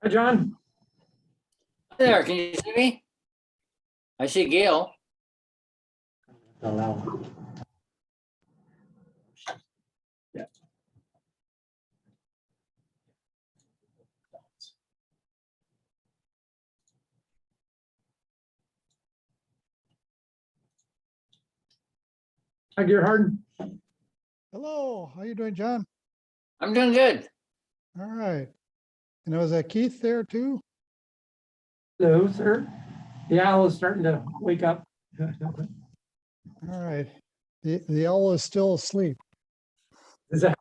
Hi, John. There, can you see me? I see Gail. Allow. Yeah. Hi, Gerhard. Hello, how you doing, John? I'm doing good. All right. And was that Keith there too? Hello, sir. The owl is starting to wake up. All right. The owl is still asleep. Is that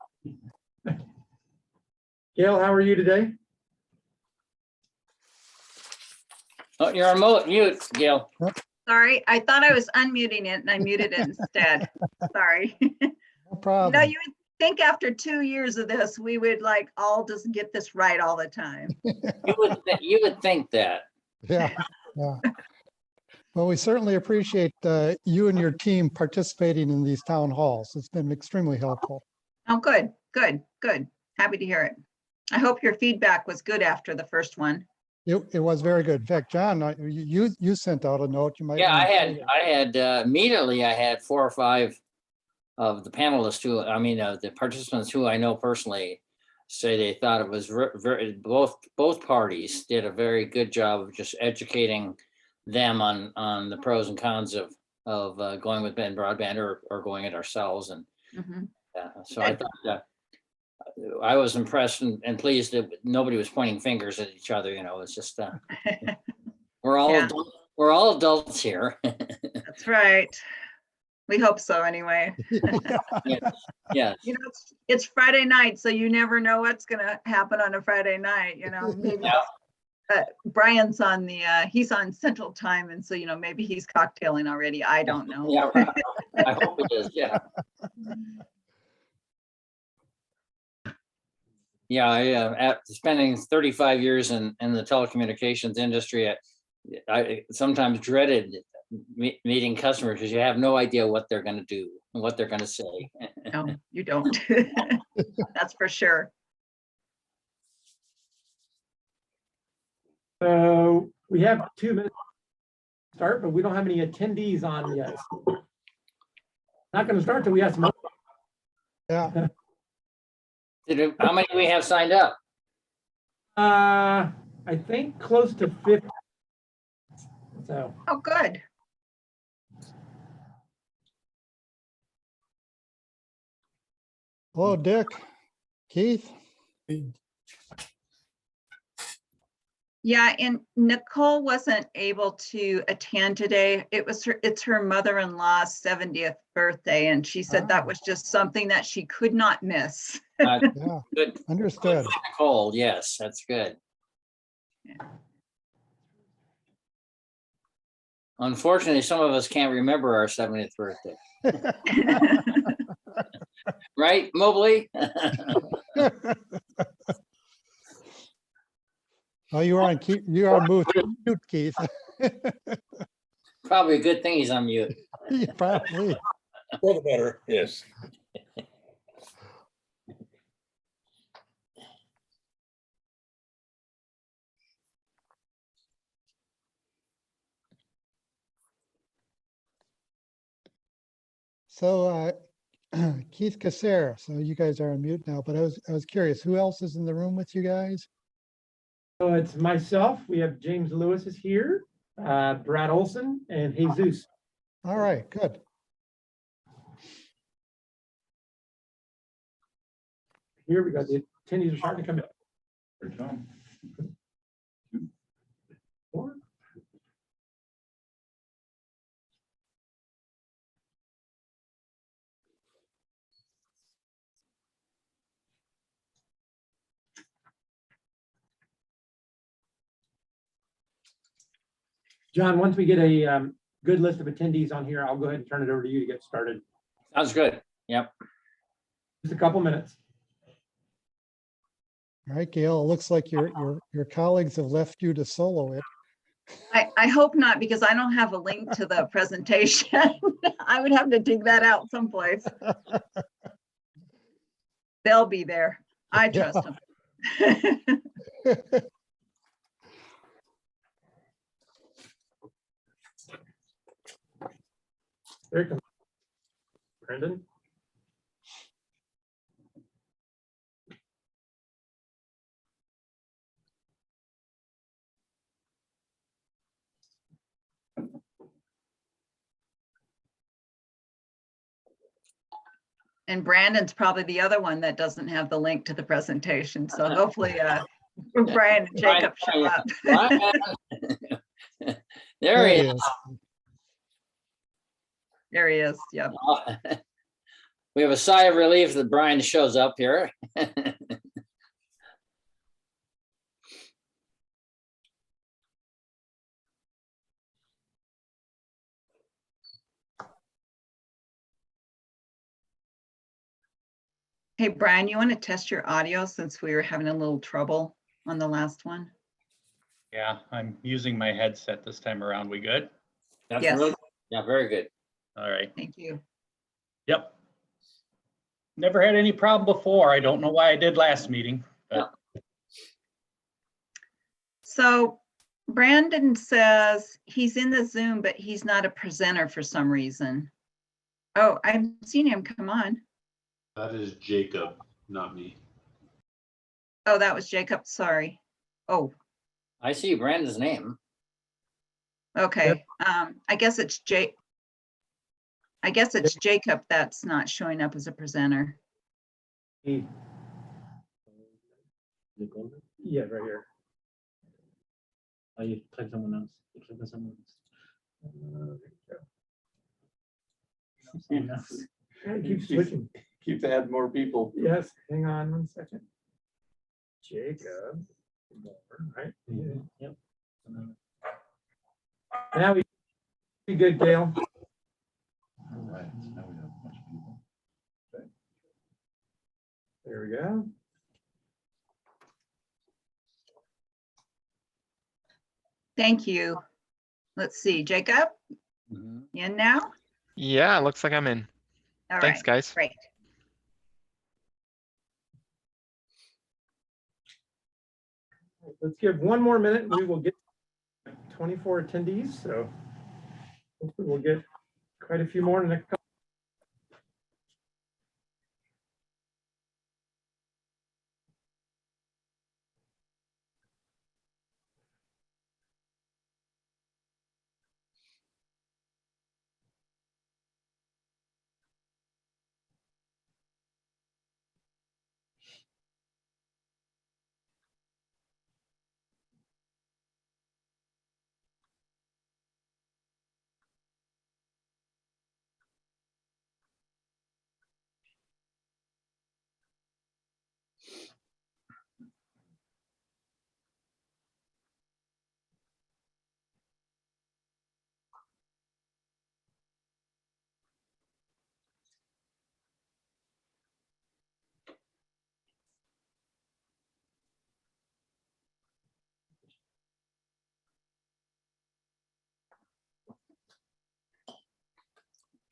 Gail? How are you today? Oh, you're on mute, Gail. Sorry, I thought I was unmuting it and I muted it instead. Sorry. No problem. You would think after 2 years of this, we would like all just get this right all the time. You would think that. Yeah, yeah. Well, we certainly appreciate you and your team participating in these town halls. It's been extremely helpful. Oh, good, good, good. Happy to hear it. I hope your feedback was good after the first one. It was very good. In fact, John, you sent out a note. You might. Yeah, wanna say it. I had immediately I had 4 or 5 of the panelists who, the participants who I know personally say they thought it was very, both parties did a very good job of just educating them on the pros and cons of going with Ben broadband or going it ourselves. And Mhm. so I thought I was impressed and pleased that nobody was pointing fingers at each other. It's just we're all Yeah. we're all adults here. That's right. We hope so anyway. Yeah. It's Friday night, so you never know what's gonna happen on a Friday night, maybe. Brian's on he's on Central Time, and so maybe he's cocktailing already. I don't know. Yeah, I hope it is. Yeah. Yeah, after spending 35 years in the telecommunications industry, I sometimes dreaded meeting customers because you have no idea what they're going to do and what they're going to say. No, you don't. That's for sure. So we have 2 minutes to start, but we don't have any attendees on yet. Not going to start till we have some. Yeah. How many do we have signed up? I think close to 50. So. Oh, good. Hello, Dick, Keith. Yeah, and Nicole wasn't able to attend today. It's her mother-in-law's 70th birthday, and she said that was just something that she could not miss. Yeah, Good. understood. Nicole, yes, that's good. Yeah. Unfortunately, some of us can't remember our 70th birthday. Right, Mobley? Oh, you are on mute, Keith. Probably a good thing he's on mute. Yeah, probably. For the better, yes. So Keith Casser, so you guys are on mute now, but I was curious, who else is in the room with you guys? So it's myself. We have James Lewis is here, Brad Olson, and Jesus. All right, good. Here we go. The attendees are starting to come in. Four. John, once we get a good list of attendees on here, I'll go ahead and turn it over to you to get started. Sounds good. Yep. Just a couple minutes. All right, Gail, it looks like your colleagues have left you to solo it. I hope not, because I don't have a link to the presentation. I would have to dig that out someplace. They'll be there. I trust them. There you come. Brandon? And Brandon's probably the other one that doesn't have the link to the presentation. So hopefully Brian and Jacob show up. There he is. is. There he is. Yep. We have a sigh of relief that Brian shows up here. Hey, Brian, you want to test your audio since we were having a little trouble on the last one? Yeah, I'm using my headset this time around. We good? That's Yes. really, yeah, very good. All right. Thank you. Yep. Never had any problem before. I don't know why I did last meeting, but So Brandon says he's in the Zoom, but he's not a presenter for some reason. Oh, I've seen him come on. That is Jacob, not me. Oh, that was Jacob. Sorry. Oh, I see Brandon's name. okay. I guess it's Jacob that's not showing up as a presenter. Yeah, right here. Oh, you click someone else. You click on someone else. I keep switching. Keep adding more people. Yes, hang on 1 second. Jacob. Right? Yeah. Yep. Now we be good, Gail. All right, so now we have a bunch of people. There we go. Thank you. Let's see, Jacob, Mhm. you in now? Yeah, looks like I'm in. All Thanks, right, guys. great. Let's give one more minute. We will get 24 attendees, so hopefully we'll get quite a few more in the next couple.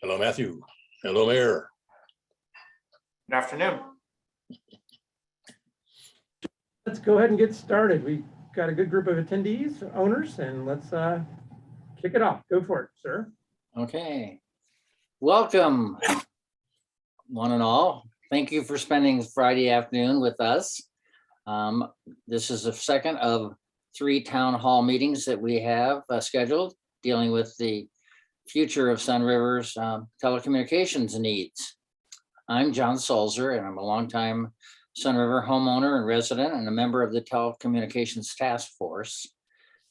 Hello, Matthew. Hello, Mayor. Good afternoon. Let's go ahead and get started. We've got a good group of attendees, owners, and let's kick it off. Go for it, sir. Okay. Welcome, one and all. Thank you for spending Friday afternoon with us. This is the second of 3 town hall meetings that we have scheduled dealing with the future of Sunriver's telecommunications needs. I'm John Sulzer, and I'm a longtime Sunriver homeowner and resident and a member of the Telecommunications Task Force.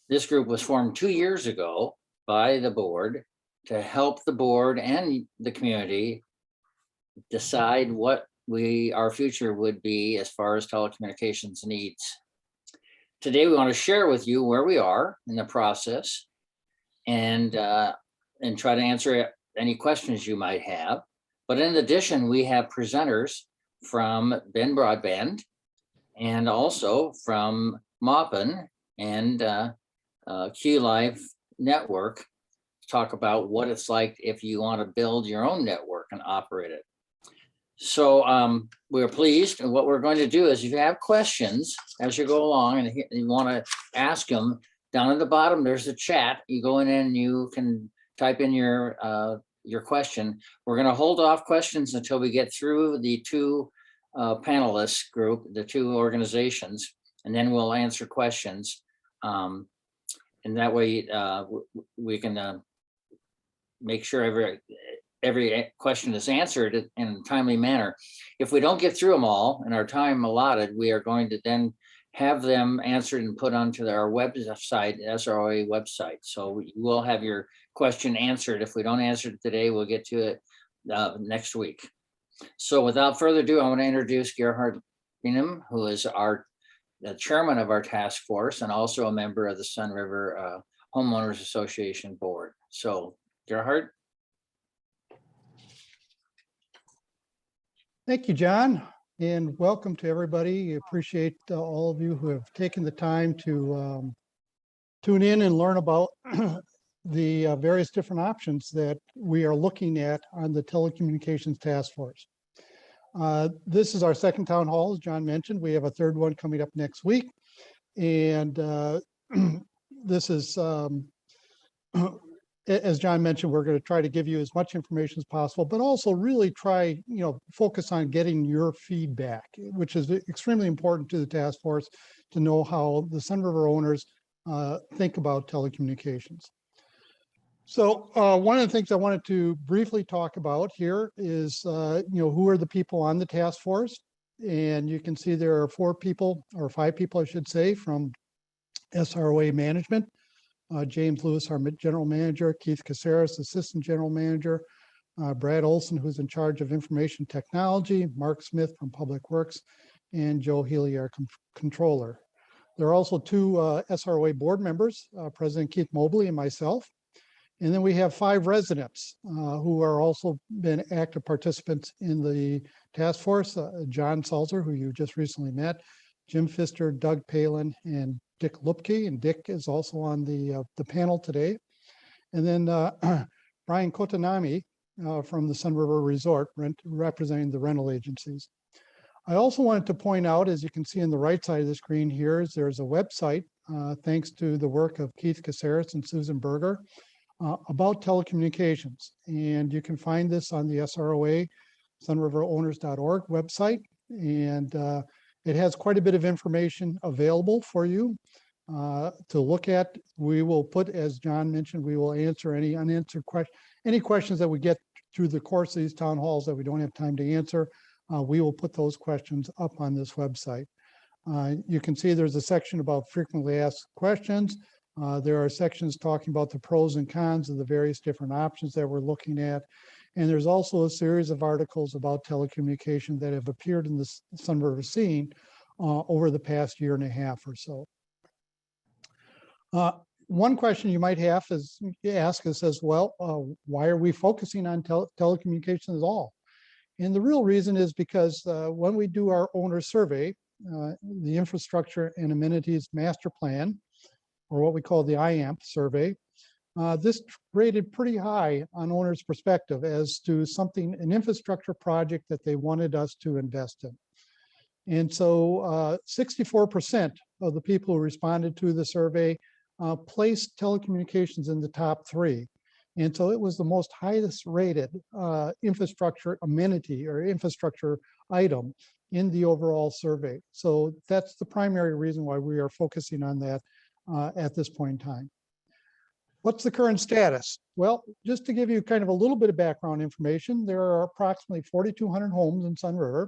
This group was formed 2 years ago by the board to help the board and the community decide what our future would be as far as telecommunications needs. Today, we want to share with you where we are in the process and try to answer any questions you might have. But in addition, we have presenters from Ben Broadband and also from Maupin and Q Live Network to talk about what it's like if you want to build your own network and operate it. So we're pleased, and what we're going to do is if you have questions as you go along and you want to ask them, down at the bottom, there's a chat. You go in and you can type in your your question. We're going to hold off questions until we get through the two panelists group, the two organizations, and then we'll answer questions. And that way we can make sure every question is answered in a timely manner. If we don't get through them all in our time allotted, we are going to then have them answered and put onto our website, SROA website. So you will have your question answered. If we don't answer it today, we'll get to it next week. So without further ado, I want to introduce Gerhard Beenum, who is the chairman of our task force and also a member of the Sunriver Homeowners Association board. So Gerhard. Thank you, John, and welcome to everybody. Appreciate all of you who have taken the time to tune in and learn about the various different options that we are looking at on the Telecommunications Task Force. This is our second town hall, as John mentioned. We have a third one coming up next week. And this is, as John mentioned, we're going to try to give you as much information as possible, but also really try, focus on getting your feedback, which is extremely important to the task force to know how the Sunriver owners think about telecommunications. So one of the things I wanted to briefly talk about here is, who are the people on the task force? And you can see there are 4 people, or 5 people, I should say, from SROA management. James Lewis, our general manager, Keith Caceres, assistant general manager, Brad Olson, who's in charge of information technology, Mark Smith from Public Works, and Joe Healy, our controller. There are also 2 SROA board members, President Keith Mobley and myself. And then we have 5 residents who are also been active participants in the task force, John Salzer, who you just recently met, Jim Pfister, Doug Palin, and Dick Lupke, and Dick is also on the panel today. And then Brian Kotanami from the Sunriver Resort, representing the rental agencies. I also wanted to point out, as you can see on the right side of the screen here, is there's a website, thanks to the work of Keith Caceres and Susan Berger, about telecommunications. And you can find this on the SROA, sunriverowners.org website. And it has quite a bit of information available for you to look at. We will put, as John mentioned, we will answer any unanswered questions, any questions that we get through the course of these town halls that we don't have time to answer. We will put those questions up on this website. You can see there's a section about frequently asked questions. There are sections talking about the pros and cons of the various different options that we're looking at. And there's also a series of articles about telecommunication that have appeared in the Sunriver scene over the past year and a half or so. One question you might have is ask us as well, why are we focusing on telecommunications at all? And the real reason is because when we do our owner survey, the Infrastructure and Amenities Master Plan, or what we call the IAMP survey, this rated pretty high on owners' perspective as to an infrastructure project that they wanted us to invest in. And so 64% of the people who responded to the survey placed telecommunications in the top 3. And so it was the most highest rated infrastructure amenity or infrastructure item in the overall survey. So that's the primary reason why we are focusing on that at this point in time. What's the current status? Well, just to give you kind of a little bit of background information, there are approximately 4,200 homes in Sunriver,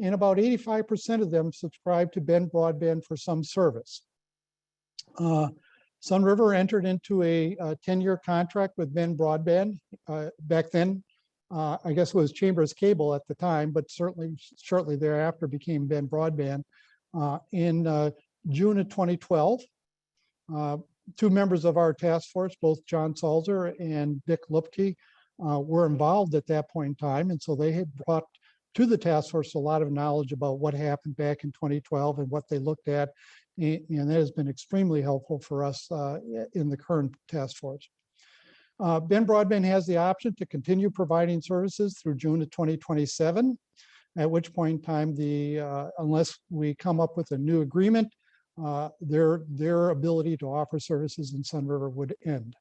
and about 85% of them subscribe to Ben Broadband for some service. Sunriver entered into a 10-year contract with Ben Broadband. Back then, I guess it was Chambers Cable at the time, but certainly shortly thereafter became Ben Broadband in June of 2012. 2 members of our task force, both John Salzer and Dick Lupke, were involved at that point in time. And so they had brought to the task force a lot of knowledge about what happened back in 2012 and what they looked at. And that has been extremely helpful for us in the current task force. Ben Broadband has the option to continue providing services through June of 2027, at which point in time, unless we come up with a new agreement, their ability to offer services in Sunriver would end.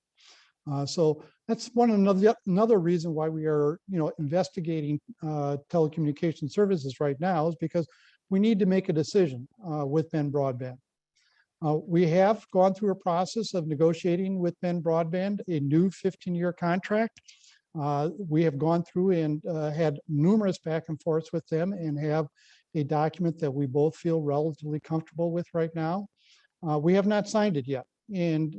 So that's another reason why we are, investigating telecommunication services right now, is because we need to make a decision with Ben Broadband. We have gone through a process of negotiating with Ben Broadband a new 15-year contract. We have gone through and had numerous back and forths with them and have a document that we both feel relatively comfortable with right now. We have not signed it yet, and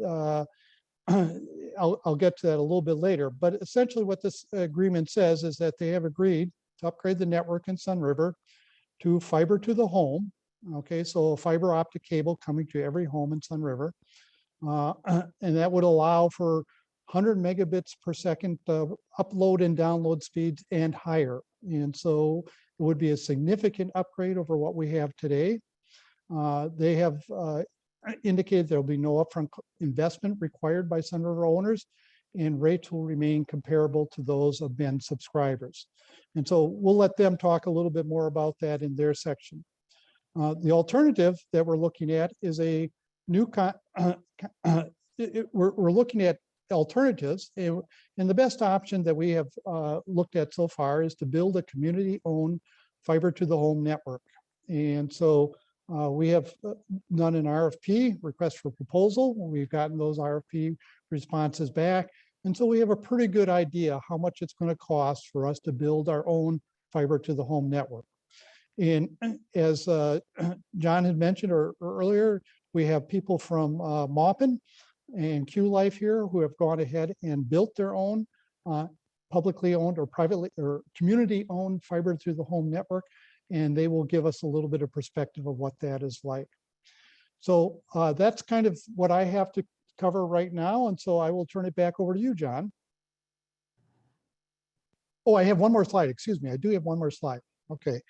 I'll get to that a little bit later. But essentially what this agreement says is that they have agreed to upgrade the network in Sunriver to fiber to the home. Okay, so fiber optic cable coming to every home in Sunriver. And that would allow for 100 megabits per second upload and download speeds and higher. And so it would be a significant upgrade over what we have today. They have indicated there will be no upfront investment required by Sunriver owners, and rates will remain comparable to those of Ben subscribers. And so we'll let them talk a little bit more about that in their section. The alternative that we're looking at is a new, we're looking at alternatives, and the best option that we have looked at so far is to build a community-owned fiber to the home network. And so we have done an RFP, request for proposal. We've gotten those RFP responses back. And so we have a pretty good idea how much it's going to cost for us to build our own fiber to the home network. And as John had mentioned earlier, we have people from Maupin and Q Life here who have gone ahead and built their own publicly owned or privately or community owned fiber to the home network. And they will give us a little bit of perspective of what that is like. So that's kind of what I have to cover right now. And so I will turn it back over to you, John. Oh, I have one more slide. Excuse me. I do have one more slide. Okay.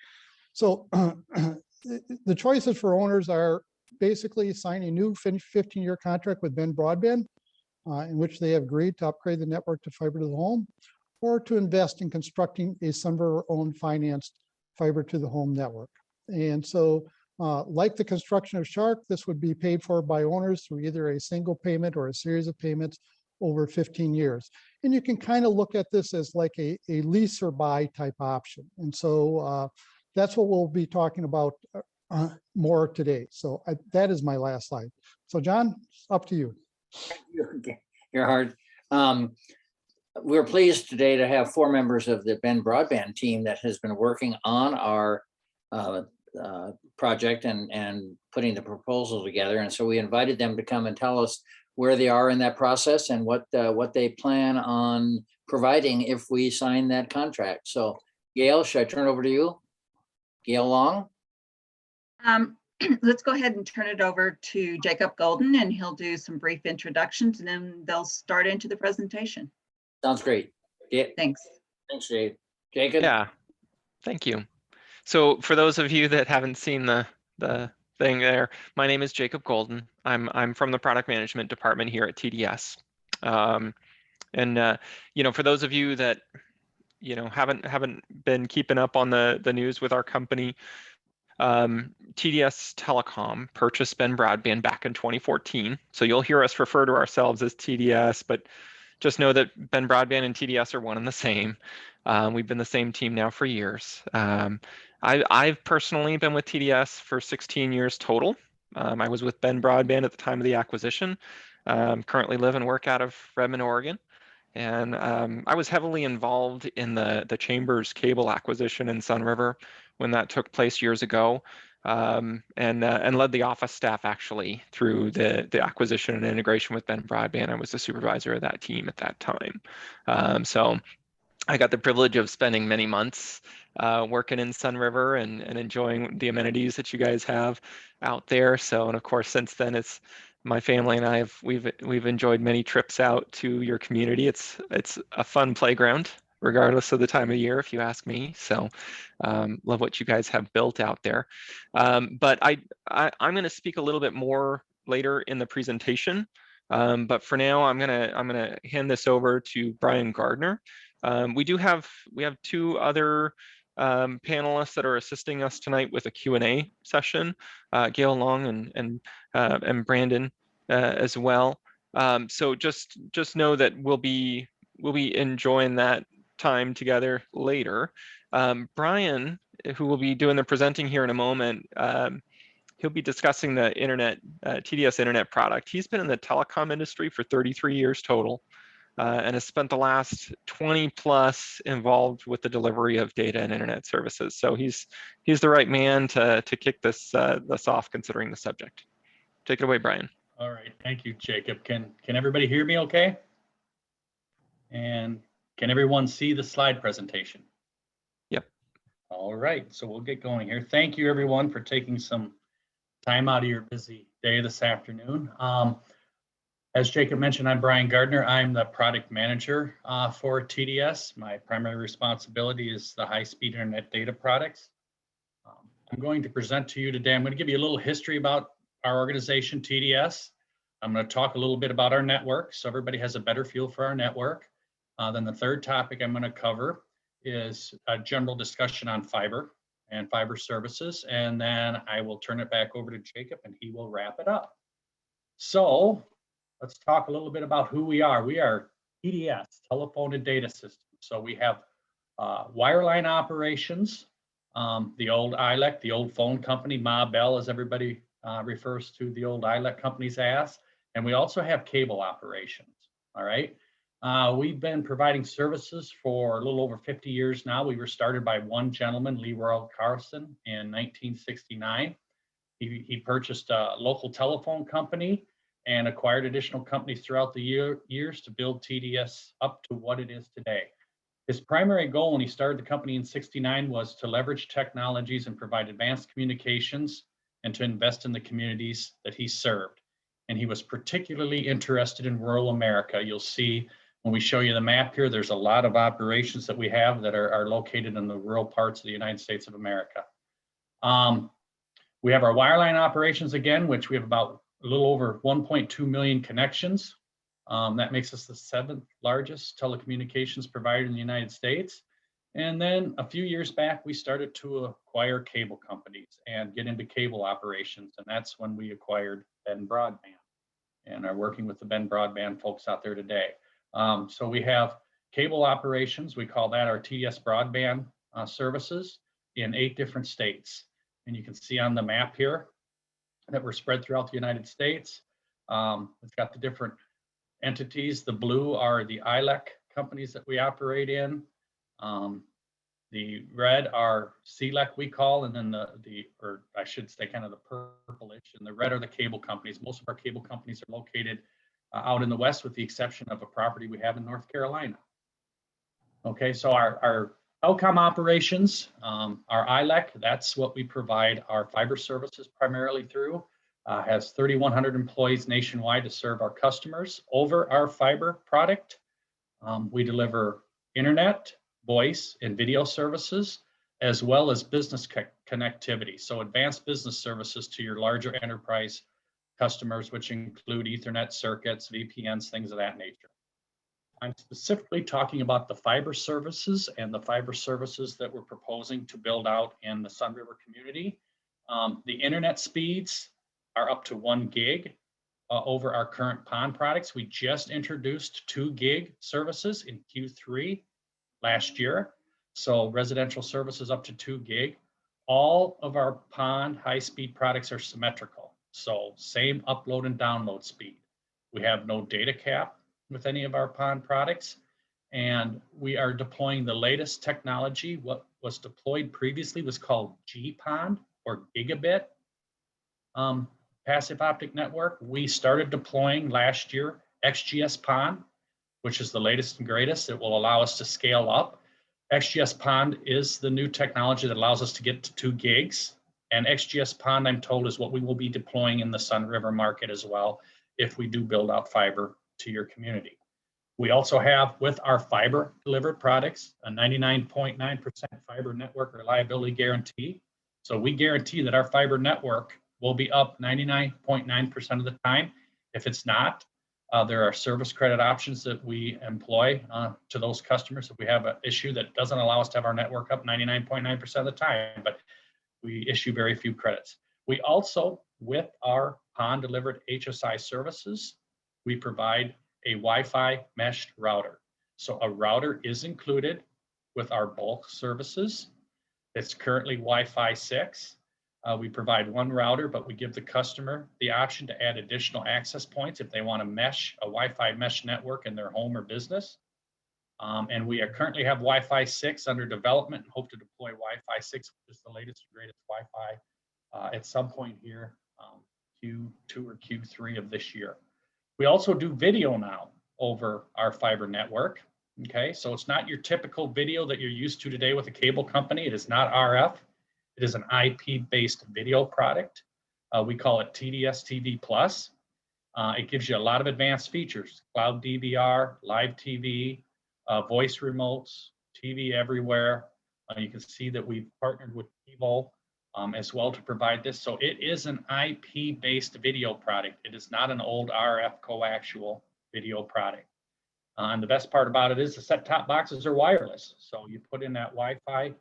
So the choices for owners are basically sign a new 15-year contract with Ben Broadband, in which they have agreed to upgrade the network to fiber to the home, or to invest in constructing a Sunriver-owned financed fiber to the home network. And so like the construction of Shark, this would be paid for by owners through either a single payment or a series of payments over 15 years. And you can kind of look at this as like a lease or buy type option. And so that's what we'll be talking about more today. So that is my last slide. So John, up to you. Gerhard. We're pleased today to have 4 members of the Ben Broadband team that has been working on our project and putting the proposal together. And so we invited them to come and tell us where they are in that process and what they plan on providing if we sign that contract. So Gail, should I turn it over to you? Gail Long? Let's go ahead and turn it over to Jacob Golden, and he'll do some brief introductions, and then they'll start into the presentation. Sounds great. Yeah. Thanks. Thanks, Jade. Jacob? Yeah, thank you. So for those of you that haven't seen the thing there, my name is Jacob Golden. I'm from the product management department here at TDS. For those of you that haven't been keeping up on the news with our company, TDS Telecom purchased Ben Broadband back in 2014. So you'll hear us refer to ourselves as TDS, but just know that Ben Broadband and TDS are one and the same. We've been the same team now for years. I've personally been with TDS for 16 years total. I was with Ben Broadband at the time of the acquisition. Currently live and work out of Redmond, Oregon. And I was heavily involved in the Chambers cable acquisition in Sunriver when that took place years ago, and led the office staff actually through the acquisition and integration with Ben Broadband. I was the supervisor of that team at that time. So I got the privilege of spending many months working in Sunriver and enjoying the amenities that you guys have out there. So, and of course, since then, it's my family and we've enjoyed many trips out to your community. It's a fun playground, regardless of the time of year, if you ask me. So, love what you guys have built out there. But I'm going to speak a little bit more later in the presentation. But for now, I'm gonna hand this over to Brian Gardner. We have 2 other panelists that are assisting us tonight with a Q&A session, Gail Long and Brandon as well. So just know that we'll be enjoying that time together later. Brian, who will be doing the presenting here in a moment, he'll be discussing the internet, TDS internet product. He's been in the telecom industry for 33 years total, and has spent the last 20 plus involved with the delivery of data and internet services. So he's the right man to kick this off, considering the subject. Take it away, Brian. All right, thank you, Jacob. Can everybody hear me okay? And can everyone see the slide presentation? Yep. All right, so we'll get going here. Thank you, everyone, for taking some time out of your busy day this afternoon. As Jacob mentioned, I'm Brian Gardner. I'm the product manager for TDS. My primary responsibility is the high-speed internet data products. I'm going to present to you today. I'm going to give you a little history about our organization, TDS. I'm going to talk a little bit about our network so everybody has a better feel for our network. Then the third topic I'm going to cover is a general discussion on fiber and fiber services. And then I will turn it back over to Jacob and he will wrap it up. So let's talk a little bit about who we are. We are TDS, Telephone and Data Systems. So we have wireline operations, the old ILEC, the old phone company, Ma Bell, as everybody refers to the old ILEC companies as. And we also have cable operations, all right? We've been providing services for a little over 50 years now. We were started by one gentleman, Leroy Carlson, in 1969. He purchased a local telephone company and acquired additional companies throughout the years to build TDS up to what it is today. His primary goal when he started the company in '69 was to leverage technologies and provide advanced communications and to invest in the communities that he served. And he was particularly interested in rural America. You'll see when we show you the map here, there's a lot of operations that we have that are located in the rural parts of the United States of America. We have our wireline operations again, which we have about a little over 1.2 million connections. That makes us the 7th largest telecommunications provider in the United States. And then a few years back, we started to acquire cable companies and get into cable operations. And that's when we acquired Ben Broadband and are working with the Ben Broadband folks out there today. So we have cable operations. We call that our TDS broadband services in 8 different states. And you can see on the map here that we're spread throughout the United States. It's got the different entities. The blue are the ILEC companies that we operate in. The red are CLEC we call, and then or I should say kind of the purplish, and the red are the cable companies. Most of our cable companies are located out in the West with the exception of a property we have in North Carolina. Okay, so our telecom operations, our ILEC, that's what we provide our fiber services primarily through. Has 3,100 employees nationwide to serve our customers over our fiber product. We deliver internet, voice, and video services, as well as business connectivity. So advanced business services to your larger enterprise customers, which include Ethernet circuits, VPNs, things of that nature. I'm specifically talking about the fiber services and the fiber services that we're proposing to build out in the Sunriver community. The internet speeds are up to 1 gig over our current PON products. We just introduced 2 gig services in Q3 last year. So residential services up to 2 gig. All of our PON high-speed products are symmetrical. So same upload and download speed. We have no data cap with any of our PON products. And we are deploying the latest technology. What was deployed previously was called GPON or gigabit passive optic network. We started deploying last year XGS-PON, which is the latest and greatest. It will allow us to scale up. XGS-PON is the new technology that allows us to get to 2 gigs. And XGS-PON, I'm told, is what we will be deploying in the Sunriver market as well if we do build out fiber to your community. We also have, with our fiber delivered products, a 99.9% fiber network reliability guarantee. So we guarantee that our fiber network will be up 99.9% of the time. If it's not, there are service credit options that we employ to those customers if we have an issue that doesn't allow us to have our network up 99.9% of the time, but we issue very few credits. We also, with our PON delivered HSI services, we provide a Wi-Fi mesh router. So a router is included with our bulk services. It's currently Wi-Fi 6. We provide one router, but we give the customer the option to add additional access points if they want to mesh a Wi-Fi mesh network in their home or business. And we currently have Wi-Fi 6 under development and hope to deploy Wi-Fi 6, which is the latest and greatest Wi-Fi at some point here, Q2 or Q3 of this year. We also do video now over our fiber network. Okay, so it's not your typical video that you're used to today with a cable company. It is not RF. It is an IP-based video product. We call it TDS TV Plus. It gives you a lot of advanced features: cloud DVR, live TV, voice remotes, TV everywhere. You can see that we've partnered with TiVo as well to provide this. So it is an IP-based video product. It is not an old RF coaxial video product. And the best part about it is the set-top boxes are wireless. So you put in that Wi-Fi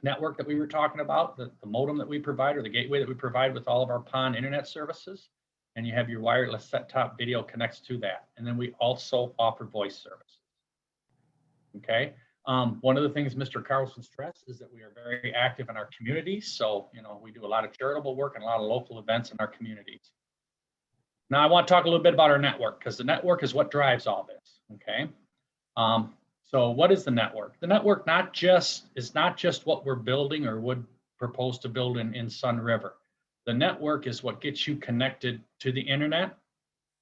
network that we were talking about, the modem that we provide or the gateway that we provide with all of our PON internet services, and you have your wireless set-top video connects to that. And then we also offer voice services. Okay. One of the things Mr. Carlson stressed is that we are very active in our communities. So, we do a lot of charitable work and a lot of local events in our communities. Now, I want to talk a little bit about our network, because the network is what drives all this. Okay. So what is the network? The network is not just what we're building or would propose to build in Sunriver. The network is what gets you connected to the internet,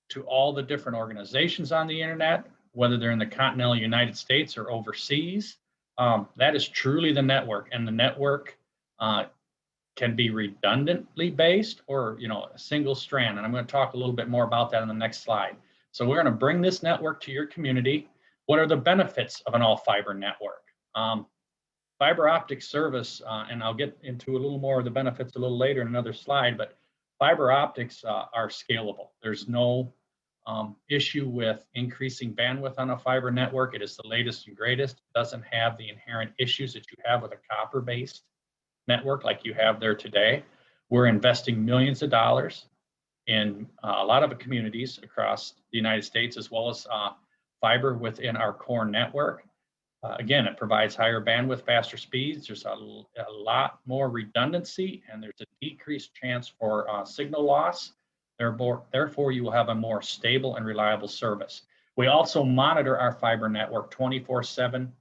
to all the different organizations on the internet, whether they're in the continental United States or overseas. That is truly the network, and the network can be redundantly based or a single strand. And I'm going to talk a little bit more about that in the next slide. So we're going to bring this network to your community. What are the benefits of an all fiber network? Fiber optic service, and I'll get into a little more of the benefits a little later in another slide, but fiber optics are scalable. There's no issue with increasing bandwidth on a fiber network. It is the latest and greatest. It doesn't have the inherent issues that you have with a copper-based network like you have there today. We're investing millions of dollars in a lot of communities across the United States, as well as fiber within our core network. Again, it provides higher bandwidth, faster speeds. There's a lot more redundancy, and there's a decreased chance for signal loss. Therefore, you will have a more stable and reliable service. We also monitor our fiber network 24/7,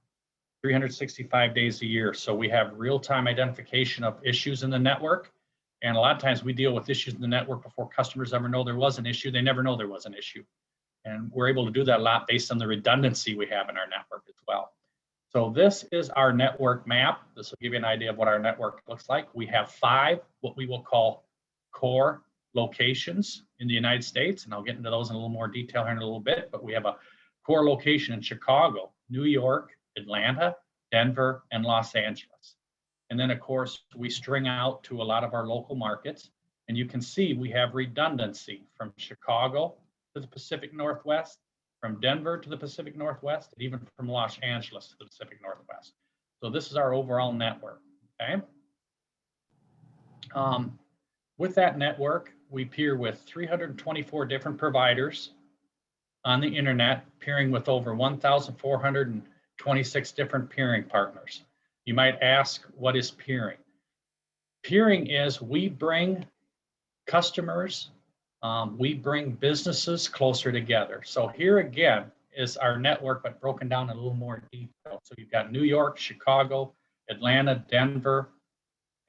365 days a year. So we have real-time identification of issues in the network. And a lot of times we deal with issues in the network before customers ever know there was an issue. They never know there was an issue. And we're able to do that a lot based on the redundancy we have in our network as well. So this is our network map. This will give you an idea of what our network looks like. We have 5 what we will call core locations in the United States, and I'll get into those in a little more detail here in a little bit, but we have a core location in Chicago, New York, Atlanta, Denver, and Los Angeles. And then, of course, we string out to a lot of our local markets, and you can see we have redundancy from Chicago to the Pacific Northwest, from Denver to the Pacific Northwest, and even from Los Angeles to the Pacific Northwest. So this is our overall network, okay? With that network, we peer with 324 different providers on the internet, peering with over 1,426 different peering partners. You might ask, what is peering? Peering is we bring customers, we bring businesses closer together. So here again is our network, but broken down in a little more detail. So you've got New York, Chicago, Atlanta, Denver,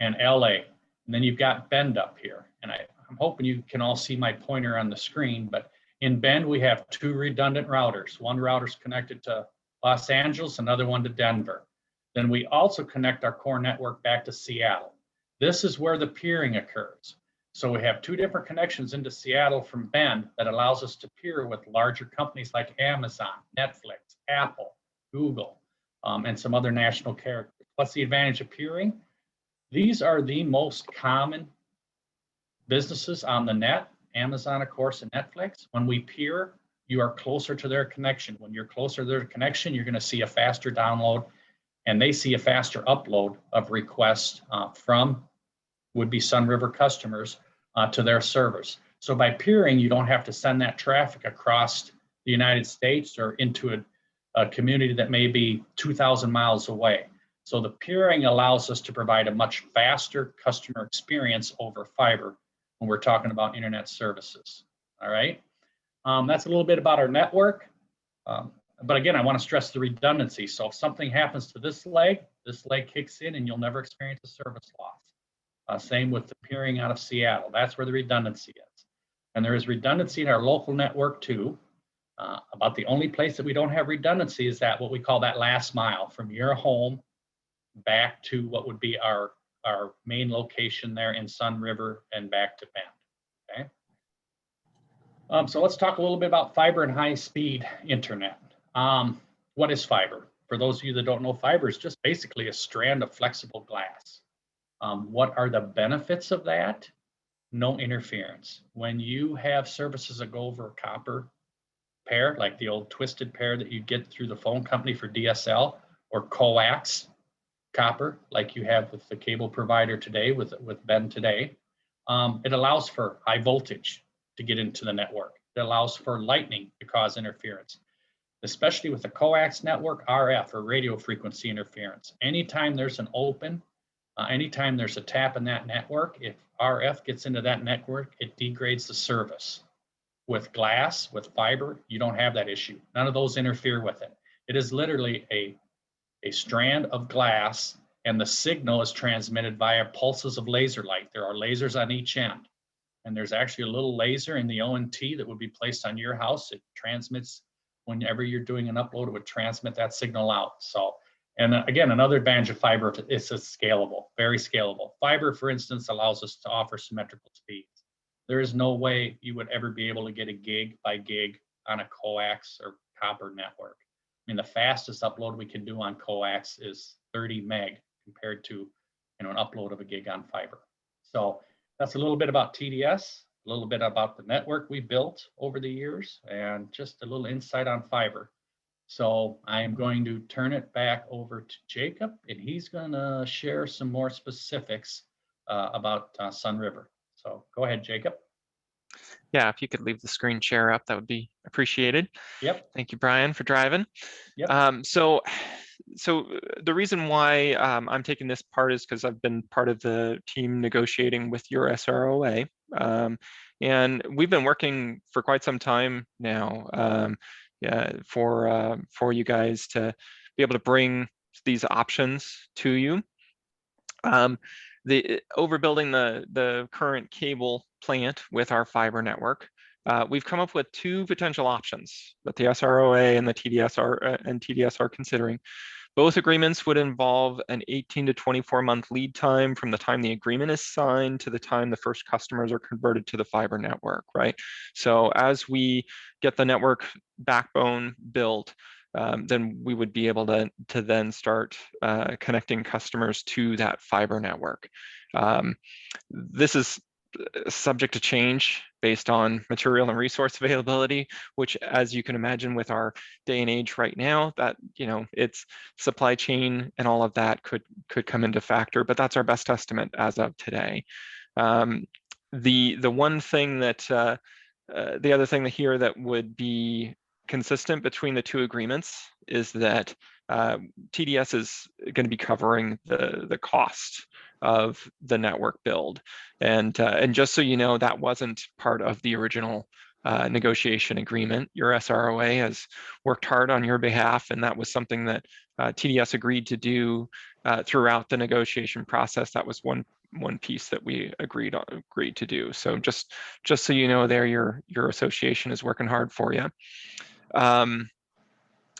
and LA. And then you've got Bend up here. And I'm hoping you can all see my pointer on the screen, but in Bend, we have 2 redundant routers. One router is connected to Los Angeles, another one to Denver. Then we also connect our core network back to Seattle. This is where the peering occurs. So we have 2 different connections into Seattle from Bend that allows us to peer with larger companies like Amazon, Netflix, Apple, Google, and some other national characters. What's the advantage of peering? These are the most common businesses on the net, Amazon, of course, and Netflix. When we peer, you are closer to their connection. When you're closer to their connection, you're going to see a faster download, and they see a faster upload of requests from would-be Sunriver customers to their servers. So by peering, you don't have to send that traffic across the United States or into a community that may be 2,000 miles away. So the peering allows us to provide a much faster customer experience over fiber when we're talking about internet services. All right. That's a little bit about our network. But again, I want to stress the redundancy. So if something happens to this leg kicks in and you'll never experience a service loss. Same with the peering out of Seattle. That's where the redundancy is. And there is redundancy in our local network too. About the only place that we don't have redundancy is that what we call that last mile from your home back to what would be our main location there in Sunriver and back to Bend. Okay. So let's talk a little bit about fiber and high-speed internet. What is fiber? For those of you that don't know, fiber is just basically a strand of flexible glass. What are the benefits of that? No interference. When you have services that go over a copper pair, like the old twisted pair that you get through the phone company for DSL, or coax copper, like you have with the cable provider today, with Ben today, it allows for high voltage to get into the network. It allows for lightning to cause interference, especially with the coax network, RF or radio frequency interference. Anytime there's an open, anytime there's a tap in that network, if RF gets into that network, it degrades the service. With glass, with fiber, you don't have that issue. None of those interfere with it. It is literally a strand of glass, and the signal is transmitted via pulses of laser light. There are lasers on each end, and there's actually a little laser in the ONT that would be placed on your house. It transmits whenever you're doing an upload, it would transmit that signal out. So, and again, another advantage of fiber is it's scalable, very scalable. Fiber, for instance, allows us to offer symmetrical speeds. There is no way you would ever be able to get a gig by gig on a coax or copper network. I mean, the fastest upload we can do on coax is 30 meg compared to, an upload of a gig on fiber. So that's a little bit about TDS, a little bit about the network we built over the years, and just a little insight on fiber. So I am going to turn it back over to Jacob, and he's going to share some more specifics about Sunriver. So go ahead, Jacob. Yeah, if you could leave the screen share up, that would be appreciated. Yep. Thank you, Brian, for driving. Yep. So the reason why I'm taking this part is because I've been part of the team negotiating with your SROA. And we've been working for quite some time now for you guys to be able to bring these options to you. The overbuilding the current cable plant with our fiber network, we've come up with two potential options that the SROA and the TDS are considering. Both agreements would involve an 18 to 24 month lead time from the time the agreement is signed to the time the first customers are converted to the fiber network, right? So as we get the network backbone built, then we would be able to then start connecting customers to that fiber network. This is subject to change based on material and resource availability, which, as you can imagine, with our day and age right now, that it's supply chain and all of that could come into factor, but that's our best estimate as of today. The one thing that the other thing here that would be consistent between the two agreements is that TDS is going to be covering the cost of the network build, and just so you know, that wasn't part of the original negotiation agreement. Your SROA has worked hard on your behalf, and that was something that TDS agreed to do throughout the negotiation process. That was one piece that we agreed to do. So just so you know, there your association is working hard for you.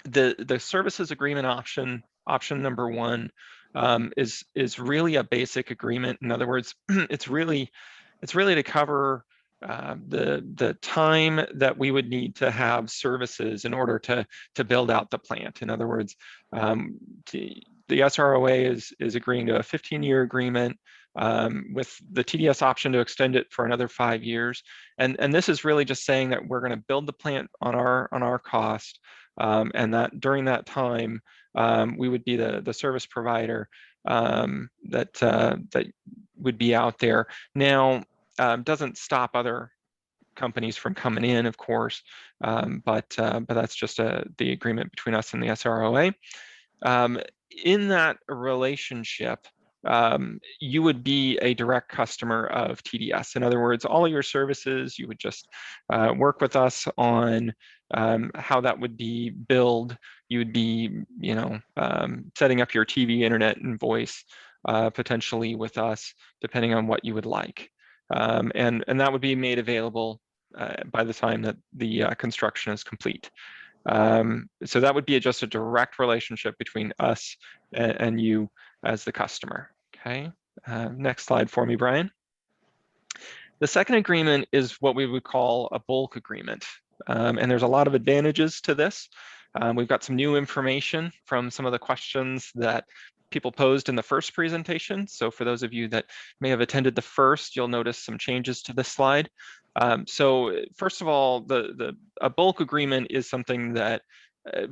The services agreement option number one is really a basic agreement. In other words, it's really to cover the time that we would need to have services in order to build out the plant. In other words, the SROA is agreeing to a 15-year agreement with the TDS option to extend it for another 5 years. And this is really just saying that we're going to build the plant on our cost, and that during that time, we would be the service provider that would be out there. Now, doesn't stop other companies from coming in, of course, but that's just the agreement between us and the SROA. In that relationship, you would be a direct customer of TDS. In other words, all of your services, you would just work with us on how that would be billed. You would be, setting up your TV, internet, and voice potentially with us, depending on what you would like. And that would be made available by the time that the construction is complete. So that would be just a direct relationship between us and you as the customer. Okay, next slide for me, Brian. The second agreement is what we would call a bulk agreement. And there's a lot of advantages to this. We've got some new information from some of the questions that people posed in the first presentation. So for those of you that may have attended the first, you'll notice some changes to this slide. So first of all, a bulk agreement is something that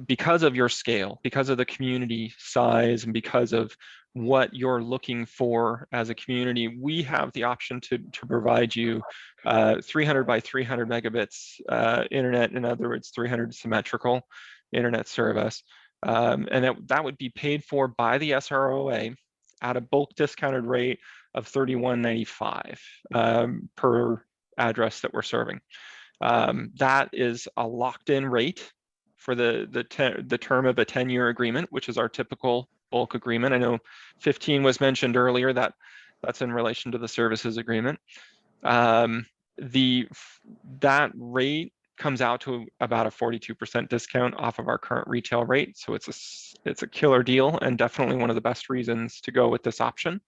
because of your scale, because of the community size, and because of what you're looking for as a community, we have the option to provide you 300 by 300 megabits internet, in other words, 300 symmetrical internet service. And that would be paid for by the SROA at a bulk discounted rate of $31.95 per address that we're serving. That is a locked-in rate for the term of a 10-year agreement, which is our typical bulk agreement. I know 15 was mentioned earlier, that's in relation to the services agreement. That rate comes out to about a 42% discount off of our current retail rate. So it's a killer deal, and definitely one of the best reasons to go with this option.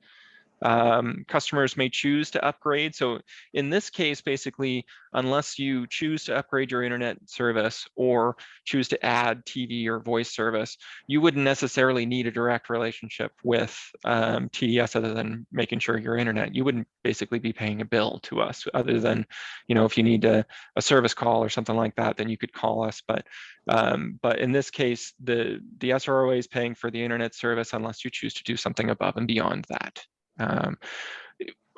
Customers may choose to upgrade. So in this case, basically, unless you choose to upgrade your internet service or choose to add TV or voice service, you wouldn't necessarily need a direct relationship with TDS other than making sure your internet. You wouldn't basically be paying a bill to us other than, if you need a service call or something like that, then you could call us. But in this case, the SROA is paying for the internet service unless you choose to do something above and beyond that.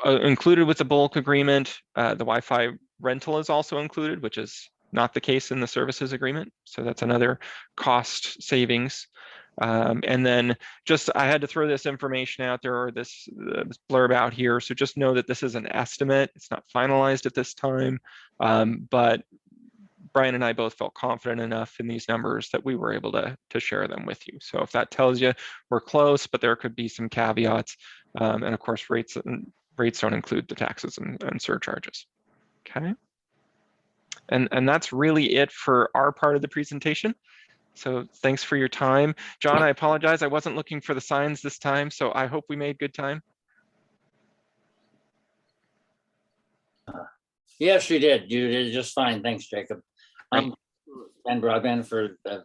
Included with the bulk agreement, the Wi-Fi rental is also included, which is not the case in the services agreement. So that's another cost savings. And then I had to throw this information out there, or this blurb out here. So just know that this is an estimate. It's not finalized at this time, but Brian and I both felt confident enough in these numbers that we were able to share them with you. So if that tells you we're close, but there could be some caveats, and of course rates don't include the taxes and surcharges. Okay, and that's really it for our part of the presentation. So thanks for your time, John. I apologize, I wasn't looking for the signs this time, so I hope we made good time. Yes, you did. You did just fine. Thanks, Jacob. Ben Broadband for the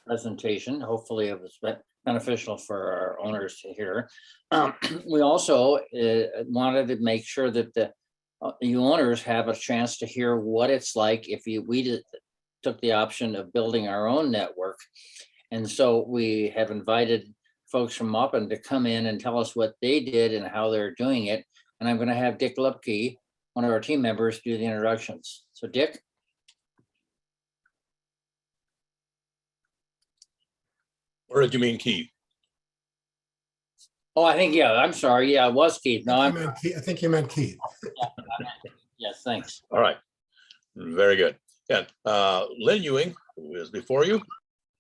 presentation. Hopefully it was beneficial for our owners to hear. We also wanted to make sure that you owners have a chance to hear what it's like if we took the option of building our own network. And so we have invited folks from Maupin to come in and tell us what they did and how they're doing it. And I'm going to have Dick Lupke, one of our team members, do the introductions. So Dick. Or did you mean Keith? Oh, I think, yeah, I'm sorry. Yeah, it was Keith. No, I think you meant Keith. Yes, thanks. All right, very good. Yeah, Lynn Ewing, who is before you,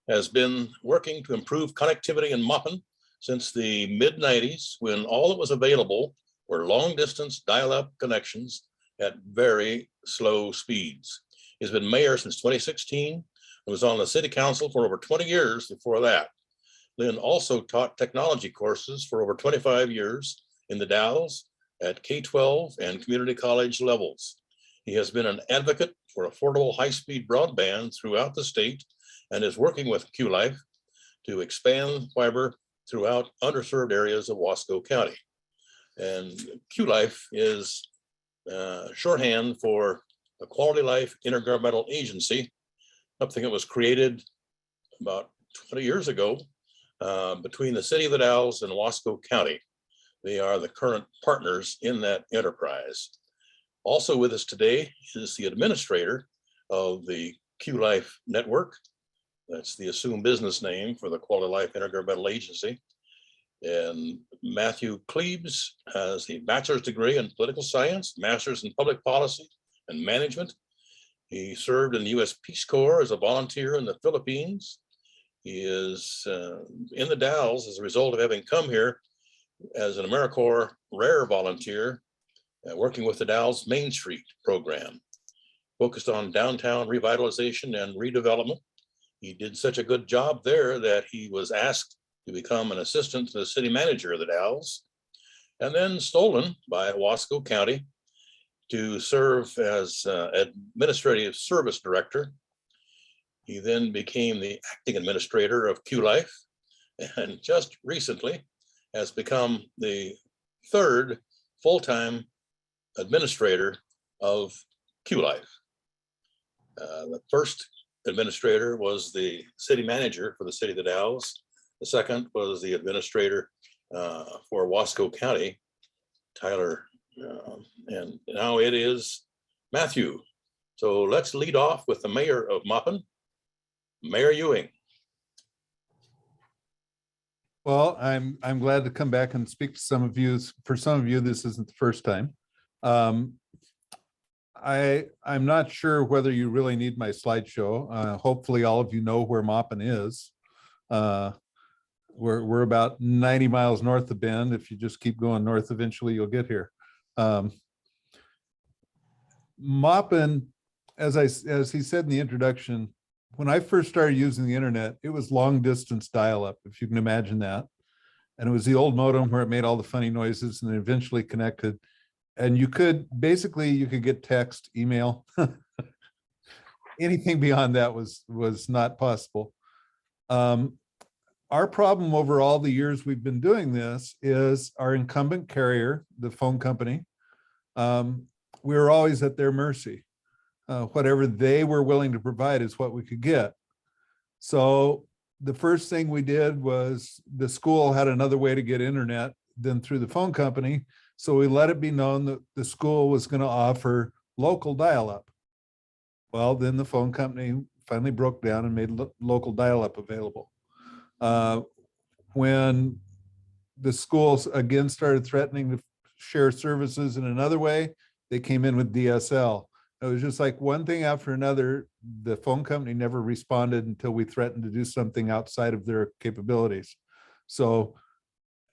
has been working to improve connectivity in Maupin since the mid-90s, when all that was available were long-distance dial-up connections at very slow speeds. He's been mayor since 2016 and was on the city council for over 20 years before that. Lynn also taught technology courses for over 25 years in the Dalles at K-12 and community college levels. He has been an advocate for affordable high-speed broadband throughout the state and is working with QLife to expand fiber throughout underserved areas of Wasco County. And QLife is shorthand for the Quality Life Intergovernmental Agency, something that was created about 20 years ago between the city of the Dalles and Wasco County. They are the current partners in that enterprise. Also with us today is the administrator of the Q-Life Network. That's the assumed business name for the Quality Life Intergovernmental Agency. And Matthew Klebs has a bachelor's degree in political science, master's in public policy and management. He served in the U.S. Peace Corps as a volunteer in the Philippines. He is in the Dalles as a result of having come here as an AmeriCorps Rare volunteer, working with the Dalles Main Street program, focused on downtown revitalization and redevelopment. He did such a good job there that he was asked to become an assistant to the city manager of the Dalles, and then stolen by Wasco County to serve as administrative service director. He then became the acting administrator of Q-Life, and just recently has become the third full-time administrator of Q-Life. The first administrator was the city manager for the city of the Dalles. The second was the administrator for Wasco County, Tyler, and now it is Matthew. So let's lead off with the mayor of Maupin, Mayor Ewing. Well, I'm glad to come back and speak to some of you. For some of you, this isn't the first time. I'm not sure whether you really need my slideshow. Hopefully all of you know where Maupin is. We're about 90 miles north of Bend. If you just keep going north, eventually you'll get here. Maupin, as he said in the introduction, when I first started using the internet, it was long distance dial-up, if you can imagine that. And it was the old modem where it made all the funny noises and then eventually connected. And you could get text, email. Anything beyond that was not possible. Our problem over all the years we've been doing this is our incumbent carrier, the phone company. We were always at their mercy. Whatever they were willing to provide is what we could get. So the first thing we did was the school had another way to get internet than through the phone company. So we let it be known that the school was going to offer local dial-up. Well, then the phone company finally broke down and made local dial-up available. When the schools again started threatening to share services in another way, they came in with DSL. It was just like one thing after another. The phone company never responded until we threatened to do something outside of their capabilities. So,